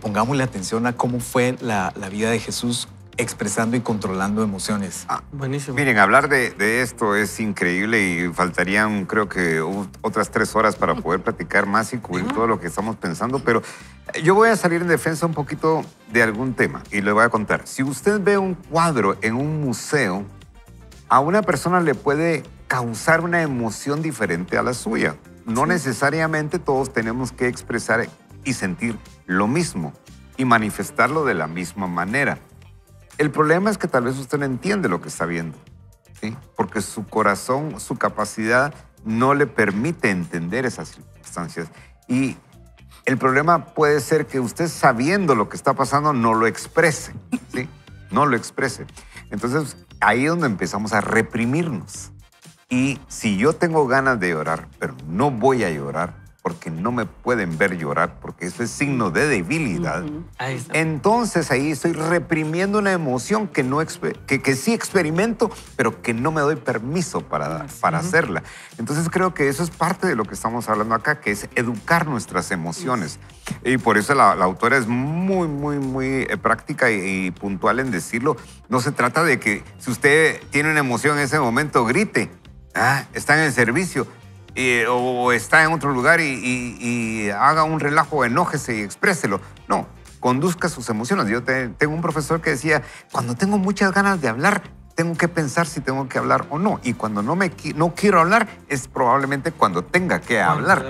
pongámosle atención a cómo fue la vida de Jesús expresando y controlando emociones. Buenísimo. Miren, hablar de esto es increíble y faltarían, creo que, otras 3 horas para poder platicar más y cubrir todo lo que estamos pensando, pero yo voy a salir en defensa un poquito de algún tema y le voy a contar. Si usted ve un cuadro en un museo, a una persona le puede causar una emoción diferente a la suya. No necesariamente todos tenemos que expresar y sentir lo mismo y manifestarlo de la misma manera. El problema es que tal vez usted no entiende lo que está viendo, ¿sí? Porque su corazón, su capacidad no le permite entender esas circunstancias. Y el problema puede ser que usted, sabiendo lo que está pasando, no lo exprese, ¿sí? No lo exprese. Entonces, ahí es donde empezamos a reprimirnos. Y si yo tengo ganas de llorar, pero no voy a llorar, porque no me pueden ver llorar, porque eso es signo de debilidad. Ahí está. Entonces ahí estoy reprimiendo una emoción que sí experimento, pero que no me doy permiso para hacerla. Entonces creo que eso es parte de lo que estamos hablando acá, que es educar nuestras emociones. Y por eso la autora es muy práctica y puntual en decirlo. No se trata de que si usted tiene una emoción en ese momento, grite. Está en el servicio. O está en otro lugar y haga un relajo, enójese y expréselo. No, conduzca sus emociones. Yo tengo un profesor que decía, cuando tengo muchas ganas de hablar, tengo que pensar si tengo que hablar o no. Y cuando no quiero hablar, es probablemente cuando tenga que hablar.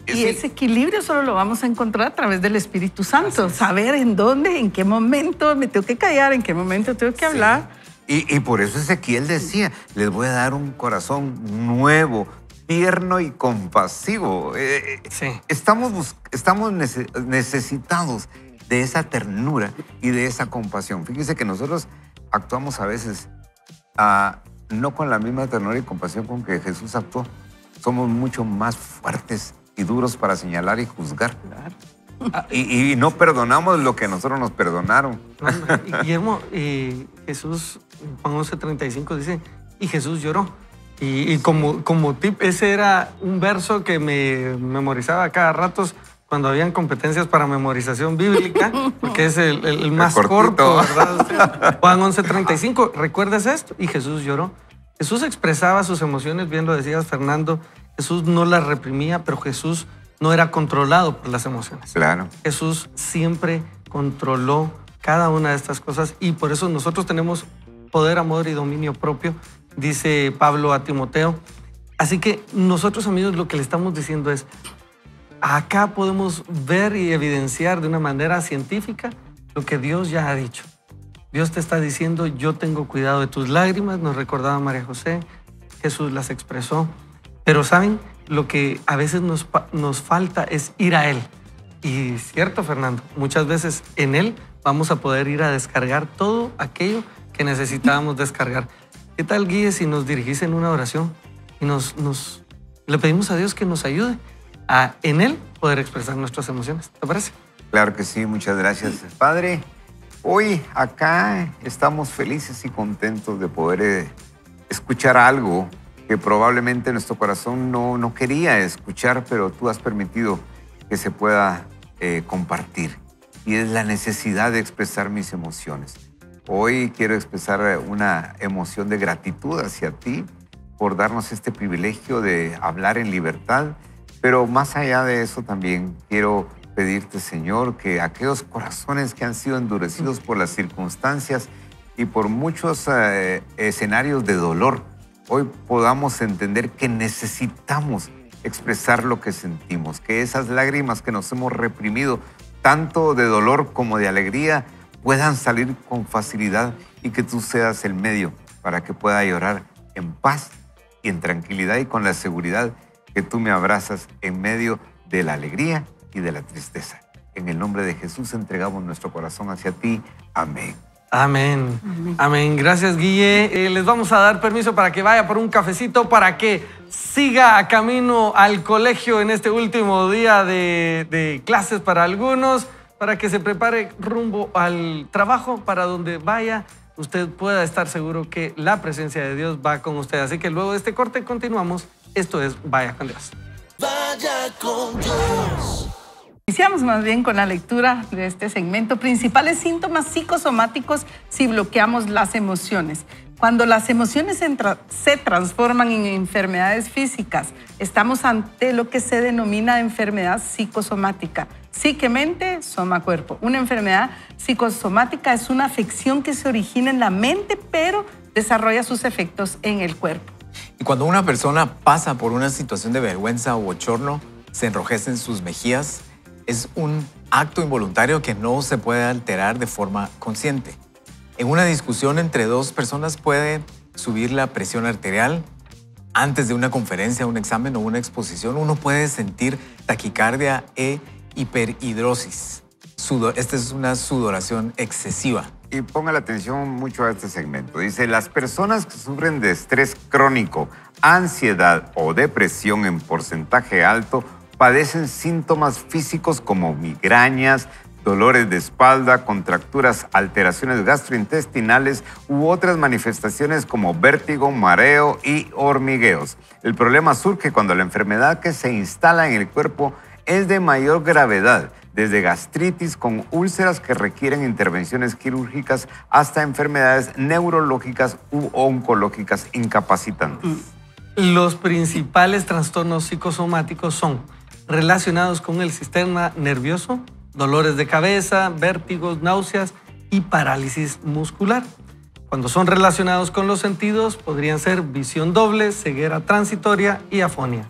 Y ese equilibrio solo lo vamos a encontrar a través del Espíritu Santo. Saber en dónde, en qué momento me tengo que callar, en qué momento tengo que hablar. Y por eso Ezequiel decía, les voy a dar un corazón nuevo, tierno y compasivo. Estamos necesitados de esa ternura y de esa compasión. Fíjense que nosotros actuamos a veces no con la misma ternura y compasión con que Jesús actuó. Somos mucho más fuertes y duros para señalar y juzgar. Y no perdonamos lo que nosotros nos perdonaron. Guillermo, Jesús, Juan 11:35 dice, y Jesús lloró. Y como tip, ese era un verso que me memorizaba cada ratos cuando habían competencias para memorización bíblica, porque es el más corto, ¿verdad? Juan 11:35, ¿recuerdas esto? Y Jesús lloró. Jesús expresaba sus emociones, bien lo decías, Fernando. Jesús no las reprimía, pero Jesús no era controlado por las emociones. Claro. Jesús siempre controló cada una de estas cosas y por eso nosotros tenemos poder, amor y dominio propio, dice Pablo a Timoteo. Así que nosotros, amigos, lo que le estamos diciendo es, acá podemos ver y evidenciar de una manera científica lo que Dios ya ha dicho. Dios te está diciendo, yo tengo cuidado de tus lágrimas, nos recordaba María José, Jesús las expresó. Pero ¿saben? Lo que a veces nos falta es ir a Él. Y cierto, Fernando, muchas veces en Él vamos a poder ir a descargar todo aquello que necesitábamos descargar. ¿Qué tal, Guille, si nos dirigís en una oración y le pedimos a Dios que nos ayude a en Él poder expresar nuestras emociones? ¿Te parece? Claro que sí, muchas gracias, Padre. Hoy acá estamos felices y contentos de poder escuchar algo que probablemente nuestro corazón no quería escuchar, pero tú has permitido que se pueda compartir. Y es la necesidad de expresar mis emociones. Hoy quiero expresar una emoción de gratitud hacia ti por darnos este privilegio de hablar en libertad, pero más allá de eso también quiero pedirte, Señor, que aquellos corazones que han sido endurecidos por las circunstancias y por muchos escenarios de dolor, hoy podamos entender que necesitamos expresar lo que sentimos, que esas lágrimas que nos hemos reprimido, tanto de dolor como de alegría, puedan salir con facilidad y que tú seas el medio para que pueda llorar en paz y en tranquilidad y con la seguridad que tú me abrazas en medio de la alegría y de la tristeza. En el nombre de Jesús entregamos nuestro corazón hacia ti. Amén. Amén. Amén. Amén. Gracias, Guille. Les vamos a dar permiso para que vaya por un cafecito, para que siga camino al colegio en este último día de clases para algunos, para que se prepare rumbo al trabajo, para donde vaya, usted pueda estar seguro que la presencia de Dios va con usted. Así que luego de este corte continuamos. Esto es Vaya con Dios. Vaya con Dios. Iniciamos más bien con la lectura de este segmento. Principales síntomas psicosomáticos si bloqueamos las emociones. Cuando las emociones se transforman en enfermedades físicas, estamos ante lo que se denomina enfermedad psicosomática. Psique-mente, soma-cuerpo. Una enfermedad psicosomática es una afección que se origina en la mente, pero desarrolla sus efectos en el cuerpo. Y cuando una persona pasa por una situación de vergüenza o bochorno, se enrojecen sus mejillas, es un acto involuntario que no se puede alterar de forma consciente. En una discusión entre dos personas puede subir la presión arterial. Antes de una conferencia, un examen o una exposición, uno puede sentir taquicardia e hiperhidrosis. Esta es una sudoración excesiva. Y ponga la atención mucho a este segmento. Dice, las personas que sufren de estrés crónico, ansiedad o depresión en porcentaje alto padecen síntomas físicos como migrañas, dolores de espalda, contracturas, alteraciones gastrointestinales u otras manifestaciones como vértigo, mareo y hormigueos. El problema surge cuando la enfermedad que se instala en el cuerpo es de mayor gravedad, desde gastritis con úlceras que requieren intervenciones quirúrgicas hasta enfermedades neurológicas u oncológicas incapacitantes. Los principales trastornos psicosomáticos son relacionados con el sistema nervioso, dolores de cabeza, vértigos, náuseas y parálisis muscular. Cuando son relacionados con los sentidos, podrían ser visión doble, ceguera transitoria y afonía.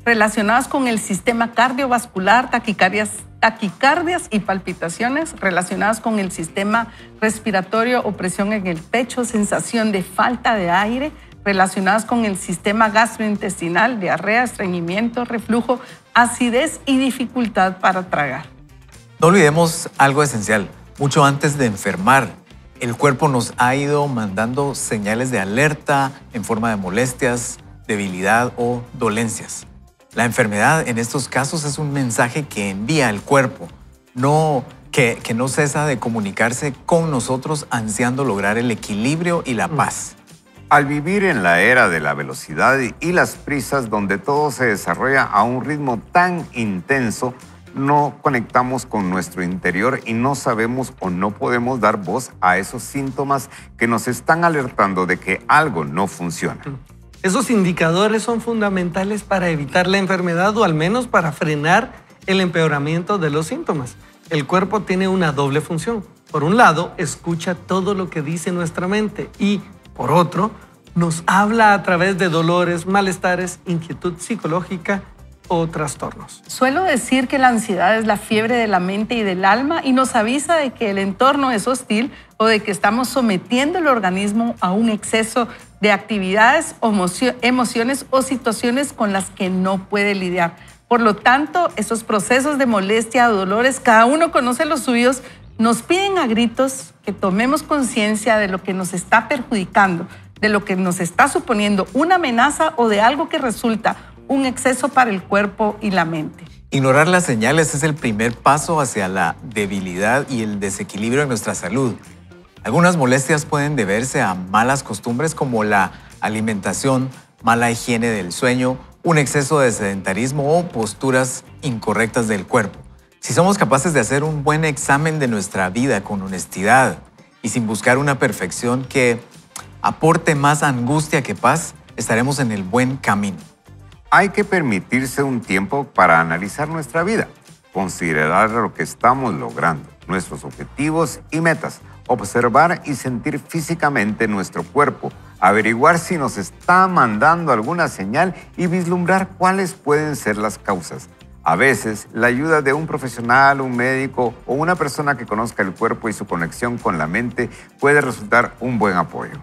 Relacionadas con el sistema cardiovascular, taquicardias y palpitaciones. Relacionadas con el sistema respiratorio, opresión en el pecho, sensación de falta de aire. Relacionadas con el sistema gastrointestinal, diarrea, estreñimiento, reflujo, acidez y dificultad para tragar. No olvidemos algo esencial. Mucho antes de enfermar, el cuerpo nos ha ido mandando señales de alerta en forma de molestias, debilidad o dolencias. La enfermedad en estos casos es un mensaje que envía el cuerpo, que no cesa de comunicarse con nosotros ansiando lograr el equilibrio y la paz. Al vivir en la era de la velocidad y las prisas donde todo se desarrolla a un ritmo tan intenso, no conectamos con nuestro interior y no sabemos o no podemos dar voz a esos síntomas que nos están alertando de que algo no funciona. Esos indicadores son fundamentales para evitar la enfermedad o al menos para frenar el empeoramiento de los síntomas. El cuerpo tiene una doble función. Por un lado, escucha todo lo que dice nuestra mente y, por otro, nos habla a través de dolores, malestares, inquietud psicológica o trastornos. Suelo decir que la ansiedad es la fiebre de la mente y del alma y nos avisa de que el entorno es hostil o de que estamos sometiendo el organismo a un exceso de actividades, emociones o situaciones con las que no puede lidiar. Por lo tanto, esos procesos de molestia o dolores, cada uno conoce los suyos, nos piden a gritos que tomemos conciencia de lo que nos está perjudicando, de lo que nos está suponiendo una amenaza o de algo que resulta un exceso para el cuerpo y la mente. Ignorar las señales es el primer paso hacia la debilidad y el desequilibrio en nuestra salud. Algunas molestias pueden deberse a malas costumbres como la alimentación, mala higiene del sueño, un exceso de sedentarismo o posturas incorrectas del cuerpo. Si somos capaces de hacer un buen examen de nuestra vida con honestidad y sin buscar una perfección que aporte más angustia que paz, estaremos en el buen camino. Hay que permitirse un tiempo para analizar nuestra vida, considerar lo que estamos logrando, nuestros objetivos y metas, observar y sentir físicamente nuestro cuerpo, averiguar si nos está mandando alguna señal y vislumbrar cuáles pueden ser las causas. A veces, la ayuda de un profesional, un médico o una persona que conozca el cuerpo y su conexión con la mente puede resultar un buen apoyo.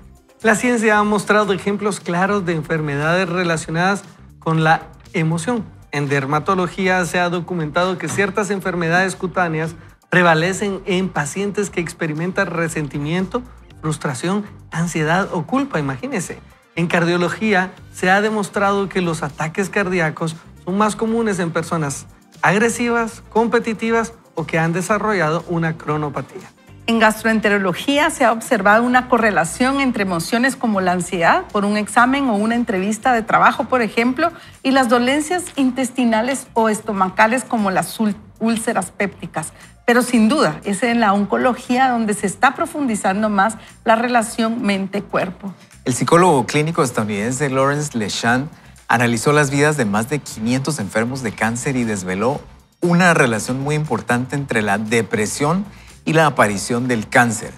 La ciencia ha mostrado ejemplos claros de enfermedades relacionadas con la emoción. En dermatología se ha documentado que ciertas enfermedades cutáneas prevalecen en pacientes que experimentan resentimiento, frustración, ansiedad o culpa, imagínense. En cardiología se ha demostrado que los ataques cardíacos son más comunes en personas agresivas, competitivas o que han desarrollado una cronopatía. En gastroenterología se ha observado una correlación entre emociones como la ansiedad por un examen o una entrevista de trabajo, por ejemplo, y las dolencias intestinales o estomacales como las úlceras pépticas. Pero sin duda, es en la oncología donde se está profundizando más la relación mente-cuerpo. El psicólogo clínico estadounidense Lawrence Leshand analizó las vidas de más de 500 enfermos de cáncer y desveló una relación muy importante entre la depresión y la aparición del cáncer.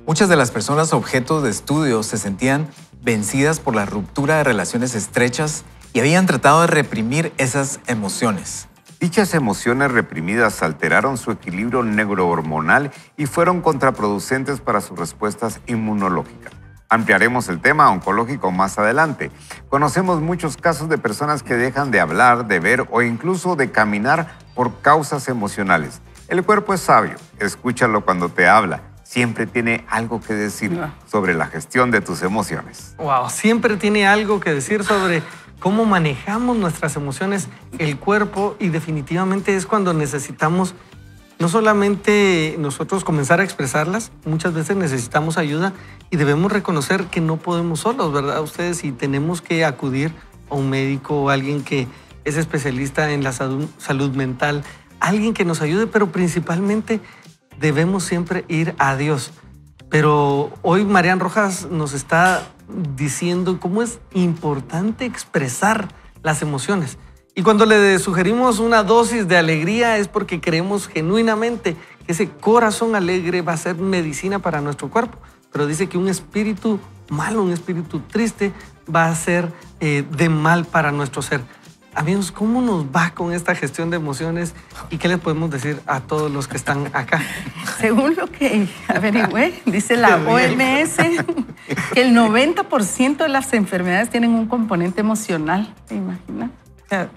Muchas de las personas objeto de estudio se sentían vencidas por la ruptura de relaciones estrechas y habían tratado de reprimir esas emociones. Dichas emociones reprimidas alteraron su equilibrio neurohormonal y fueron contraproducentes para sus respuestas inmunológicas. Ampliaremos el tema oncológico más adelante. Conocemos muchos casos de personas que dejan de hablar, de ver o incluso de caminar por causas emocionales. El cuerpo es sabio, escúchalo cuando te habla. Siempre tiene algo que decir sobre la gestión de tus emociones. Wow, siempre tiene algo que decir sobre cómo manejamos nuestras emociones, el cuerpo, y definitivamente es cuando necesitamos no solamente nosotros comenzar a expresarlas, muchas veces necesitamos ayuda y debemos reconocer que no podemos solos, ¿verdad? Ustedes, y tenemos que acudir a un médico o alguien que es especialista en la salud mental, alguien que nos ayude, pero principalmente debemos siempre ir a Dios. Pero hoy Marian Rojas nos está diciendo cómo es importante expresar las emociones. Y cuando le sugerimos una dosis de alegría es porque creemos genuinamente que ese corazón alegre va a ser medicina para nuestro cuerpo. Pero dice que un espíritu malo, un espíritu triste, va a ser de mal para nuestro ser. Amigos, ¿cómo nos va con esta gestión de emociones y qué les podemos decir a todos los que están acá? Según lo que averigüé, dice la OMS que el 90% de las enfermedades tienen un componente emocional. ¿Te imaginas? O sea,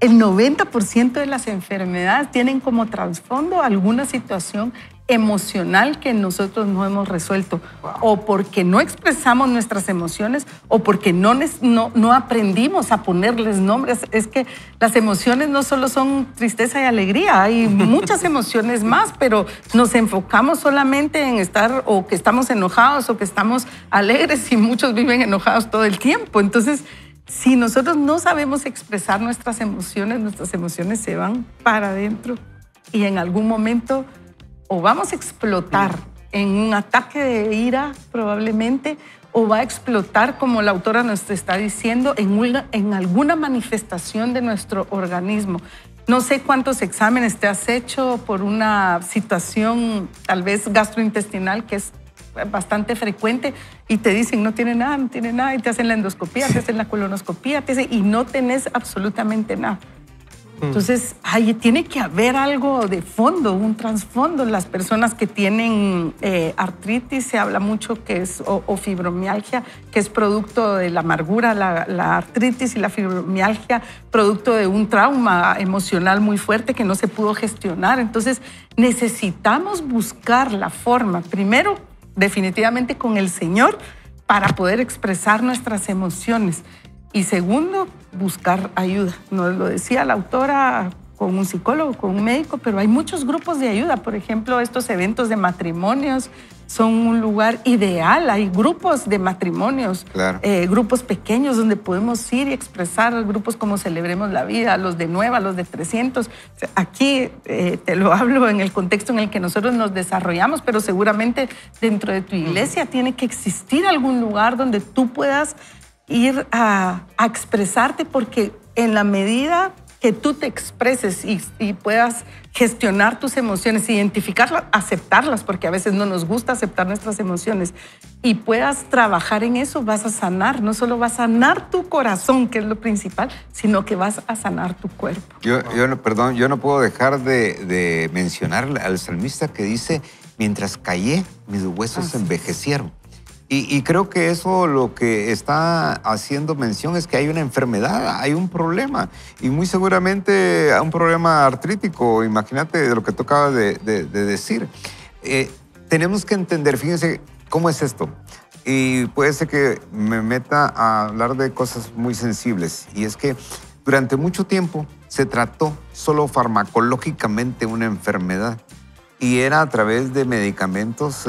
el 90% de las enfermedades tienen como trasfondo alguna situación emocional que nosotros no hemos resuelto, o porque no expresamos nuestras emociones o porque no aprendimos a ponerles nombres. Es que las emociones no solo son tristeza y alegría, hay muchas emociones más, pero nos enfocamos solamente en estar o que estamos enojados o que estamos alegres, y muchos viven enojados todo el tiempo. Entonces, si nosotros no sabemos expresar nuestras emociones se van para adentro y en algún momento o vamos a explotar en un ataque de ira probablemente, o va a explotar, como la autora nos está diciendo, en alguna manifestación de nuestro organismo. No sé cuántos exámenes te has hecho por una situación tal vez gastrointestinal que es bastante frecuente y te dicen no tiene nada, y te hacen la endoscopía, te hacen la colonoscopía, y no tenés absolutamente nada. Entonces, tiene que haber algo de fondo, un trasfondo. Las personas que tienen artritis, se habla mucho que es, o fibromialgia, que es producto de la amargura, la artritis y la fibromialgia, producto de un trauma emocional muy fuerte que no se pudo gestionar. Entonces, necesitamos buscar la forma, primero, definitivamente con el Señor, para poder expresar nuestras emociones. Y segundo, buscar ayuda. Nos lo decía la autora, con un psicólogo, con un médico, pero hay muchos grupos de ayuda. Por ejemplo, estos eventos de matrimonios son un lugar ideal. Hay grupos de matrimonios, claro, grupos pequeños donde podemos ir y expresar, grupos como Celebremos la Vida, los de Nueva, los de 300. Aquí te lo hablo en el contexto en el que nosotros nos desarrollamos, pero seguramente dentro de tu iglesia tiene que existir algún lugar donde tú puedas ir a expresarte, porque en la medida que tú te expreses y puedas gestionar tus emociones, identificarlas, aceptarlas, porque a veces no nos gusta aceptar nuestras emociones, y puedas trabajar en eso, vas a sanar. No solo vas a sanar tu corazón, que es lo principal, sino que vas a sanar tu cuerpo. Yo no puedo dejar de mencionar al salmista que dice, mientras callé, mis huesos envejecieron. Y creo que eso lo que está haciendo mención es que hay una enfermedad, hay un problema. Y muy seguramente hay un problema artrítico. Imagínate de lo que tú acabas de decir. Tenemos que entender, fíjense, ¿cómo es esto? Y puede ser que me meta a hablar de cosas muy sensibles. Y es que durante mucho tiempo se trató solo farmacológicamente una enfermedad. Y era a través de medicamentos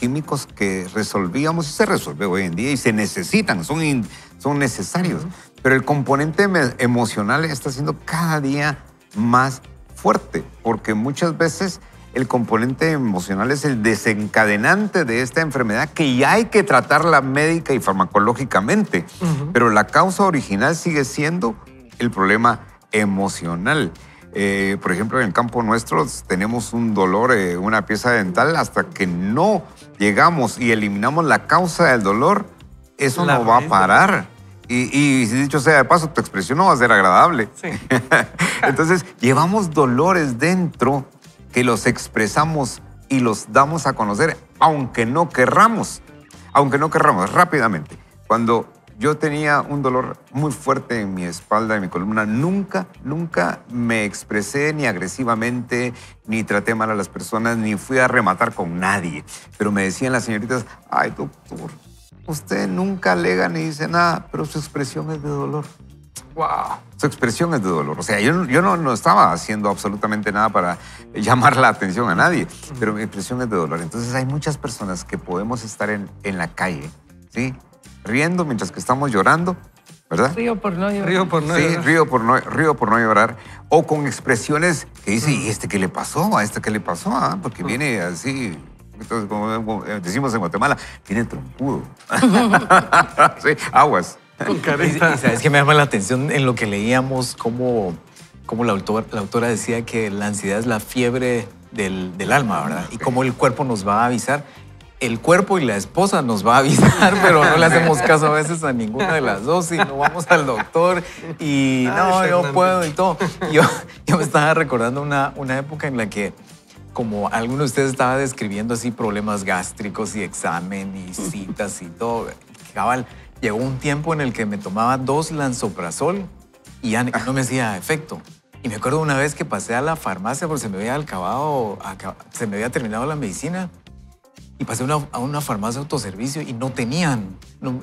químicos que resolvíamos, y se resuelve hoy en día, y se necesitan, son necesarios. Pero el componente emocional está siendo cada día más fuerte, porque muchas veces el componente emocional es el desencadenante de esta enfermedad que ya hay que tratarla médica y farmacológicamente, pero la causa original sigue siendo el problema emocional. Por ejemplo, en el campo nuestro tenemos un dolor, una pieza dental, hasta que no llegamos y eliminamos la causa del dolor, eso no va a parar. Y dicho sea de paso, tu expresión no va a ser agradable. Sí. Entonces, llevamos dolores dentro que los expresamos y los damos a conocer, aunque no querramos, rápidamente. Cuando yo tenía un dolor muy fuerte en mi espalda, en mi columna, nunca me expresé ni agresivamente, ni traté mal a las personas, ni fui a rematar con nadie. Pero me decían las señoritas, ay, doctor, usted nunca alega ni dice nada, pero su expresión es de dolor. Wow. Su expresión es de dolor. O sea, yo no estaba haciendo absolutamente nada para llamar la atención a nadie, pero mi expresión es de dolor. Entonces hay muchas personas que podemos estar en la calle, ¿sí? Riendo mientras que estamos llorando, ¿verdad? Río por no llorar. Río por no Sí, llorar. río por no llorar. O con expresiones que dice, ¿y este qué le pasó? ¿A este qué le pasó? ¿Ah? Porque viene así, entonces, como decimos en Guatemala, viene trompudo. Sí, aguas. Con Y carita. sabes que me llama la atención en lo que leíamos, cómo la autora decía que la ansiedad es la fiebre del alma, ¿verdad? Y cómo el cuerpo nos va a avisar. El cuerpo y la esposa nos va a avisar, pero no le hacemos caso a veces a ninguna de las dos y no vamos al doctor y no, yo puedo y todo. Yo me estaba recordando una época en la que, como alguno de ustedes estaba describiendo así problemas gástricos y examen y citas y todo, cabal, llegó un tiempo en el que me tomaba 2 lansoprazol y ya no me hacía efecto. Y me acuerdo una vez que pasé a la farmacia porque se me había se me había terminado la medicina y pasé a una farmacia de autoservicio y no tenían.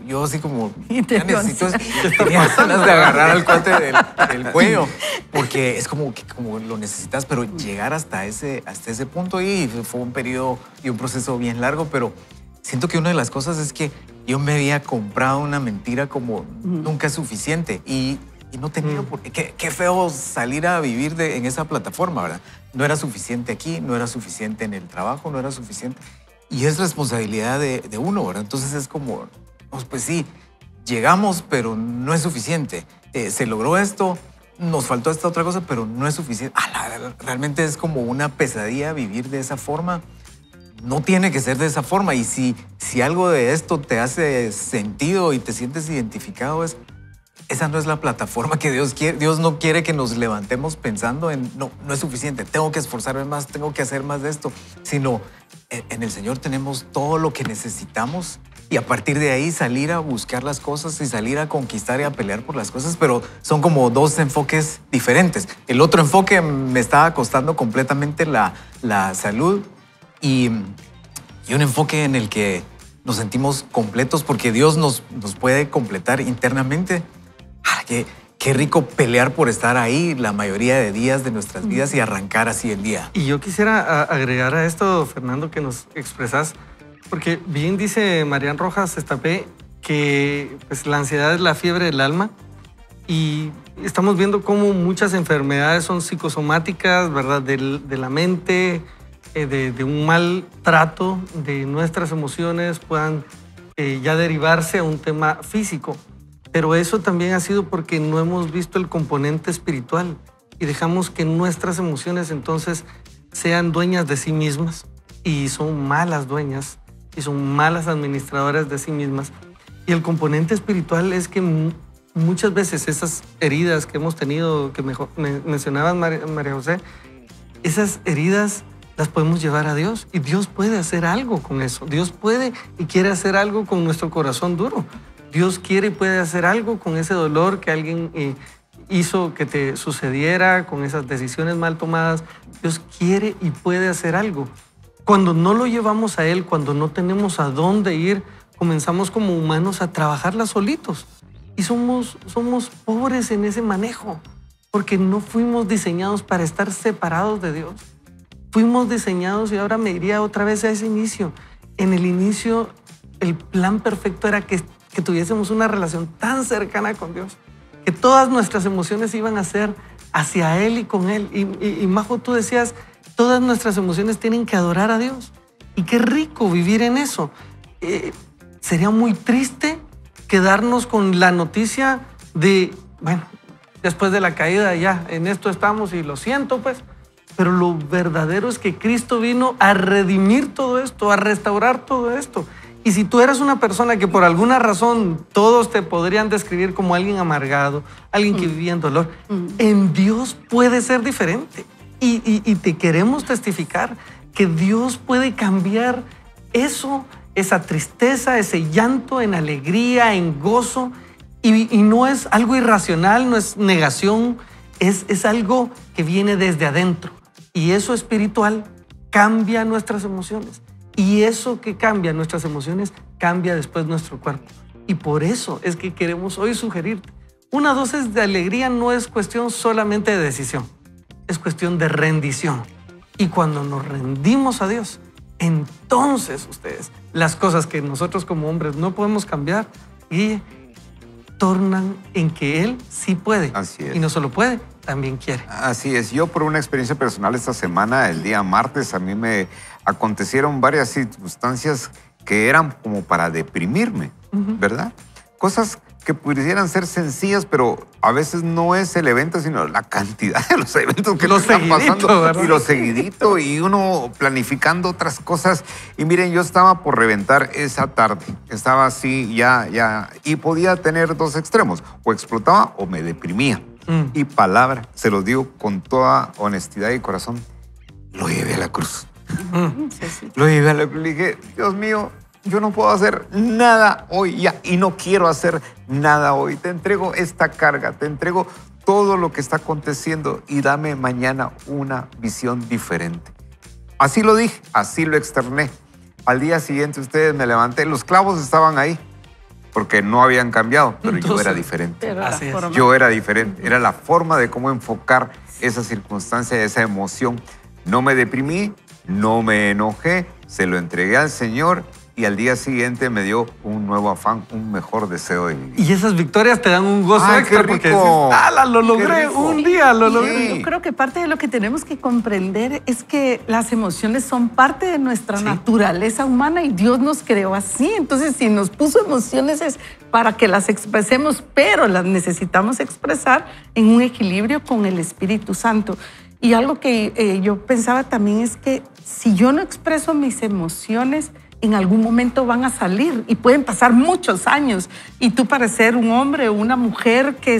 Yo así como, Y te ya necesito dio tenía ganas de agarrar al cuate del cuello porque es como lo necesitas, pero llegar hasta ese punto y fue un periodo y un proceso bien largo, pero siento que una de las cosas es que yo me había comprado una mentira como nunca es suficiente y no tenía por qué. Qué feo salir a vivir en esa plataforma, ¿verdad? No era suficiente aquí, no era suficiente en el trabajo, no era suficiente. Y es responsabilidad de uno, ¿verdad? Entonces es como, pues sí, llegamos, pero no es suficiente. Se logró esto, nos faltó esta otra cosa, pero no es suficiente. Realmente es como una pesadilla vivir de esa forma. No tiene que ser de esa forma. Y si algo de esto te hace sentido y te sientes identificado, esa no es la plataforma que Dios quiere. Dios no quiere que nos levantemos pensando en, no es suficiente, tengo que esforzarme más, tengo que hacer más de esto, sino en el Señor tenemos todo lo que necesitamos y a partir de ahí salir a buscar las cosas y salir a conquistar y a pelear por las cosas, pero son como 2 enfoques diferentes. El otro enfoque me estaba costando completamente la salud y un enfoque en el que nos sentimos completos porque Dios nos puede completar internamente. Qué rico pelear por estar ahí la mayoría de días de nuestras vidas y arrancar así el día. Y yo quisiera agregar a esto, Fernando, que nos expresas, porque bien dice Marian Rojas Estapé que pues, la ansiedad es la fiebre del alma y estamos viendo cómo muchas enfermedades son psicosomáticas, ¿verdad? De la mente, de un mal trato de nuestras emociones puedan ya derivarse a un tema físico. Pero eso también ha sido porque no hemos visto el componente espiritual y dejamos que nuestras emociones entonces sean dueñas de sí mismas y son malas dueñas y son malas administradoras de sí mismas. Y el componente espiritual es que muchas veces esas heridas que hemos tenido, que mencionaba María José, esas heridas las podemos llevar a Dios y Dios puede hacer algo con eso. Dios puede y quiere hacer algo con nuestro corazón duro. Dios quiere y puede hacer algo con ese dolor que alguien hizo que te sucediera, con esas decisiones mal tomadas. Dios quiere y puede hacer algo. Cuando no lo llevamos a Él, cuando no tenemos a dónde ir, comenzamos como humanos a trabajarla solitos. Y somos pobres en ese manejo, porque no fuimos diseñados para estar separados de Dios. Fuimos diseñados, y ahora me iría otra vez a ese inicio. En el inicio, el plan perfecto era que tuviésemos una relación tan cercana con Dios. que todas nuestras emociones iban a ser hacia Él y con Él. Y Majo, tú decías, todas nuestras emociones tienen que adorar a Dios. Y qué rico vivir en eso. Sería muy triste quedarnos con la noticia de, bueno, después de la caída ya, en esto estamos y lo siento pues. Pero lo verdadero es que Cristo vino a redimir todo esto, a restaurar todo esto. Y si tú eras una persona que por alguna razón todos te podrían describir como alguien amargado, alguien que vivía en dolor, en Dios puede ser diferente. Y te queremos testificar que Dios puede cambiar eso, esa tristeza, ese llanto en alegría, en gozo. Y no es algo irracional, no es negación, es algo que viene desde adentro. Y eso espiritual cambia nuestras emociones. Y eso que cambia nuestras emociones cambia después nuestro cuerpo. Y por eso es que queremos hoy sugerirte. Una dosis de alegría no es cuestión solamente de decisión, es cuestión de rendición. Y cuando nos rendimos a Dios, entonces ustedes, las cosas que nosotros como hombres no podemos cambiar, y tornan en que Él sí puede. Así es. Y no solo puede, también quiere. Así es. Yo por una experiencia personal esta semana, el día martes, a mí me acontecieron varias circunstancias que eran como para deprimirme, ¿verdad? Cosas que pudieran ser sencillas, pero a veces no es el evento, sino la cantidad de los eventos que están pasando. ¿Verdad? Y lo seguidito, y uno planificando otras cosas. Y miren, yo estaba por reventar esa tarde. Estaba así, ya, y podía tener dos extremos. O explotaba o me deprimía. Y palabra, se los digo con toda honestidad y corazón, lo llevé a la cruz. Lo llevé a la cruz. Le dije, Dios mío, yo no puedo hacer nada hoy ya, y no quiero hacer nada hoy. Te entrego esta carga, te entrego todo lo que está aconteciendo y dame mañana una visión diferente. Así lo dije, así lo externé. Al día siguiente ustedes me levanté, los clavos estaban ahí porque no habían cambiado, pero yo era diferente. Yo era diferente, era la forma de cómo enfocar esa circunstancia, esa emoción. No me deprimí, no me enojé, se lo entregué al Señor. Y al día siguiente me dio un nuevo afán, un mejor deseo de vivir. Y esas victorias te dan un gozo extra porque dices, ¡ala, lo logré! Un día lo logré. Sí. Yo creo que parte de lo que tenemos que comprender es que las emociones son parte de nuestra naturaleza humana y Dios nos creó así. Entonces, si nos puso emociones es para que las expresemos, pero las necesitamos expresar en un equilibrio con el Espíritu Santo. Y algo que yo pensaba también es que si yo no expreso mis emociones, en algún momento van a salir y pueden pasar muchos años. Y tú para ser un hombre o una mujer que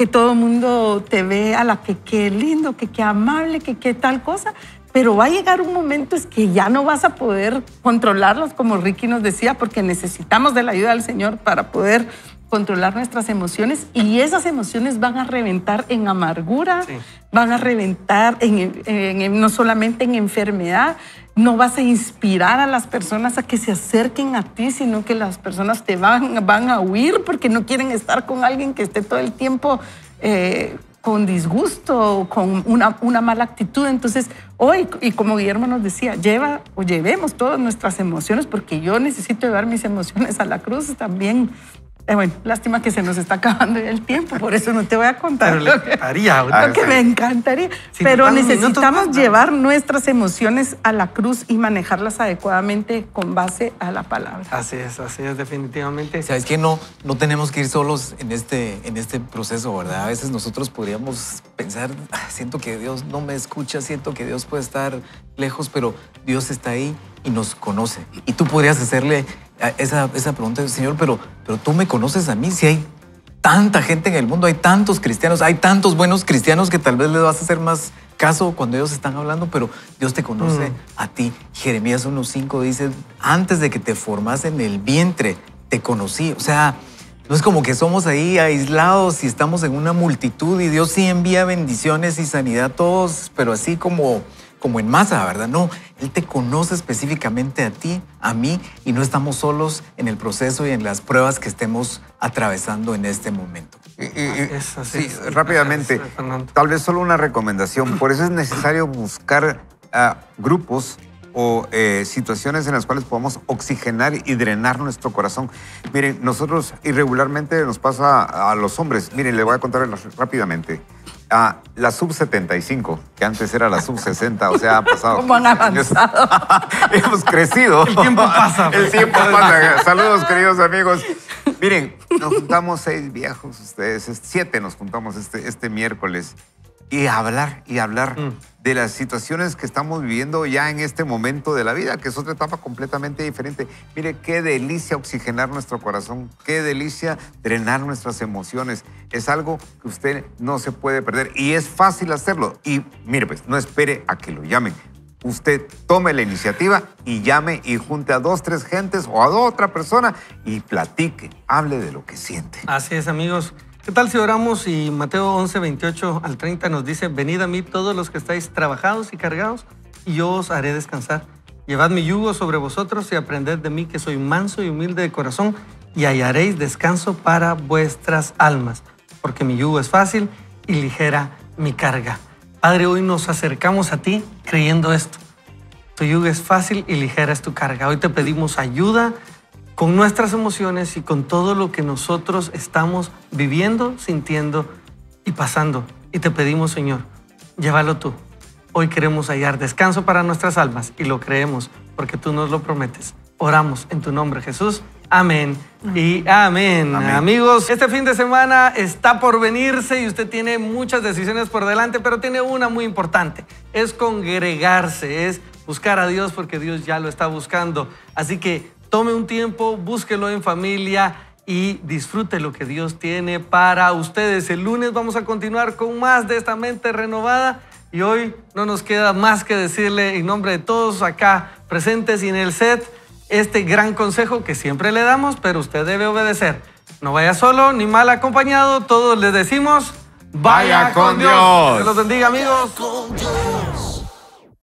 todo el mundo te ve a la que qué lindo, que qué amable, que qué tal cosa, pero va a llegar un momento es que ya no vas a poder controlarlos, como Ricky nos decía, porque necesitamos de la ayuda del Señor para poder controlar nuestras emociones, y esas emociones van a reventar en amargura, van a reventar no solamente en enfermedad. No vas a inspirar a las personas a que se acerquen a ti, sino que las personas te van a huir porque no quieren estar con alguien que esté todo el tiempo con disgusto, con una mala actitud. Entonces, hoy, y como Guillermo nos decía, llevemos todas nuestras emociones, porque yo necesito llevar mis emociones a la cruz también. Bueno, lástima que se nos está acabando ya el tiempo, por eso no te voy a contar. Pero lo que me encantaría. Si pero necesitamos llevar nuestras emociones a la cruz y manejarlas adecuadamente con base a la palabra. Así es, definitivamente. ¿Sabes qué? No tenemos que ir solos en este proceso, ¿verdad? A veces nosotros podríamos pensar, siento que Dios no me escucha, siento que Dios puede estar lejos, pero Dios está ahí y nos conoce. Y tú podrías hacerle esa pregunta, Señor, pero tú me conoces a mí. Si hay tanta gente en el mundo, hay tantos cristianos, hay tantos buenos cristianos que tal vez les vas a hacer más caso cuando ellos están hablando, pero Dios te conoce a ti. Jeremías 1:5 dice, antes de que te formas en el vientre, te conocí. O sea, no es como que somos ahí aislados y estamos en una multitud y Dios sí envía bendiciones y sanidad a todos, pero así como en masa, ¿verdad? No, Él te conoce específicamente a ti, a mí, y no estamos solos en el proceso y en las pruebas que estemos atravesando en este momento. Sí, rápidamente, tal vez solo una recomendación. Por eso es necesario buscar grupos o situaciones en las cuales podamos oxigenar y drenar nuestro corazón. Miren, nosotros irregularmente nos pasa a los hombres. Miren, le voy a contar rápidamente. La sub-75, que antes era la sub-60, o sea, ha pasado. ¿Cómo han avanzado? Hemos crecido. El tiempo pasa. El tiempo pasa. Saludos, queridos amigos. Miren, nos juntamos 6 viejos, ustedes, 7 nos juntamos este miércoles. Y hablar de las situaciones que estamos viviendo ya en este momento de la vida, que es otra etapa completamente diferente. Mire, qué delicia oxigenar nuestro corazón, qué delicia drenar nuestras emociones. Es algo que usted no se puede perder y es fácil hacerlo. Y mire, pues, no espere a que lo llamen. Usted tome la iniciativa y llame y junte a 2, 3 gentes o a otra persona y platique, hable de lo que siente. Así es, amigos. ¿Qué tal si oramos y Mateo 11, 28 al 30 nos dice: venid a mí todos los que estáis trabajados y cargados, y yo os haré descansar. Llevad mi yugo sobre vosotros y aprended de mí, que soy manso y humilde de corazón, y hallaréis descanso para vuestras almas, porque mi yugo es fácil y ligera mi carga. Padre, hoy nos acercamos a ti creyendo esto. Tu yugo es fácil y ligera es tu carga. Hoy te pedimos ayuda con nuestras emociones y con todo lo que nosotros estamos viviendo, sintiendo y pasando. Y te pedimos, Señor, llévalo tú. Hoy queremos hallar descanso para nuestras almas y lo creemos porque tú nos lo prometes. Oramos en tu nombre, Jesús. Amén y amén. Amén. Amigos, este fin de semana está por venirse y usted tiene muchas decisiones por delante, pero tiene una muy importante. Es congregarse, es buscar a Dios porque Dios ya lo está buscando. Así que tome un tiempo, búsquelo en familia y disfrute lo que Dios tiene para ustedes. El lunes vamos a continuar con más de esta mente renovada y hoy no nos queda más que decirle en nombre de todos acá presentes y en el set este gran consejo que siempre le damos, pero usted debe obedecer. No vaya solo ni mal acompañado, todos le decimos: vaya con Dios. Que los bendiga, amigos.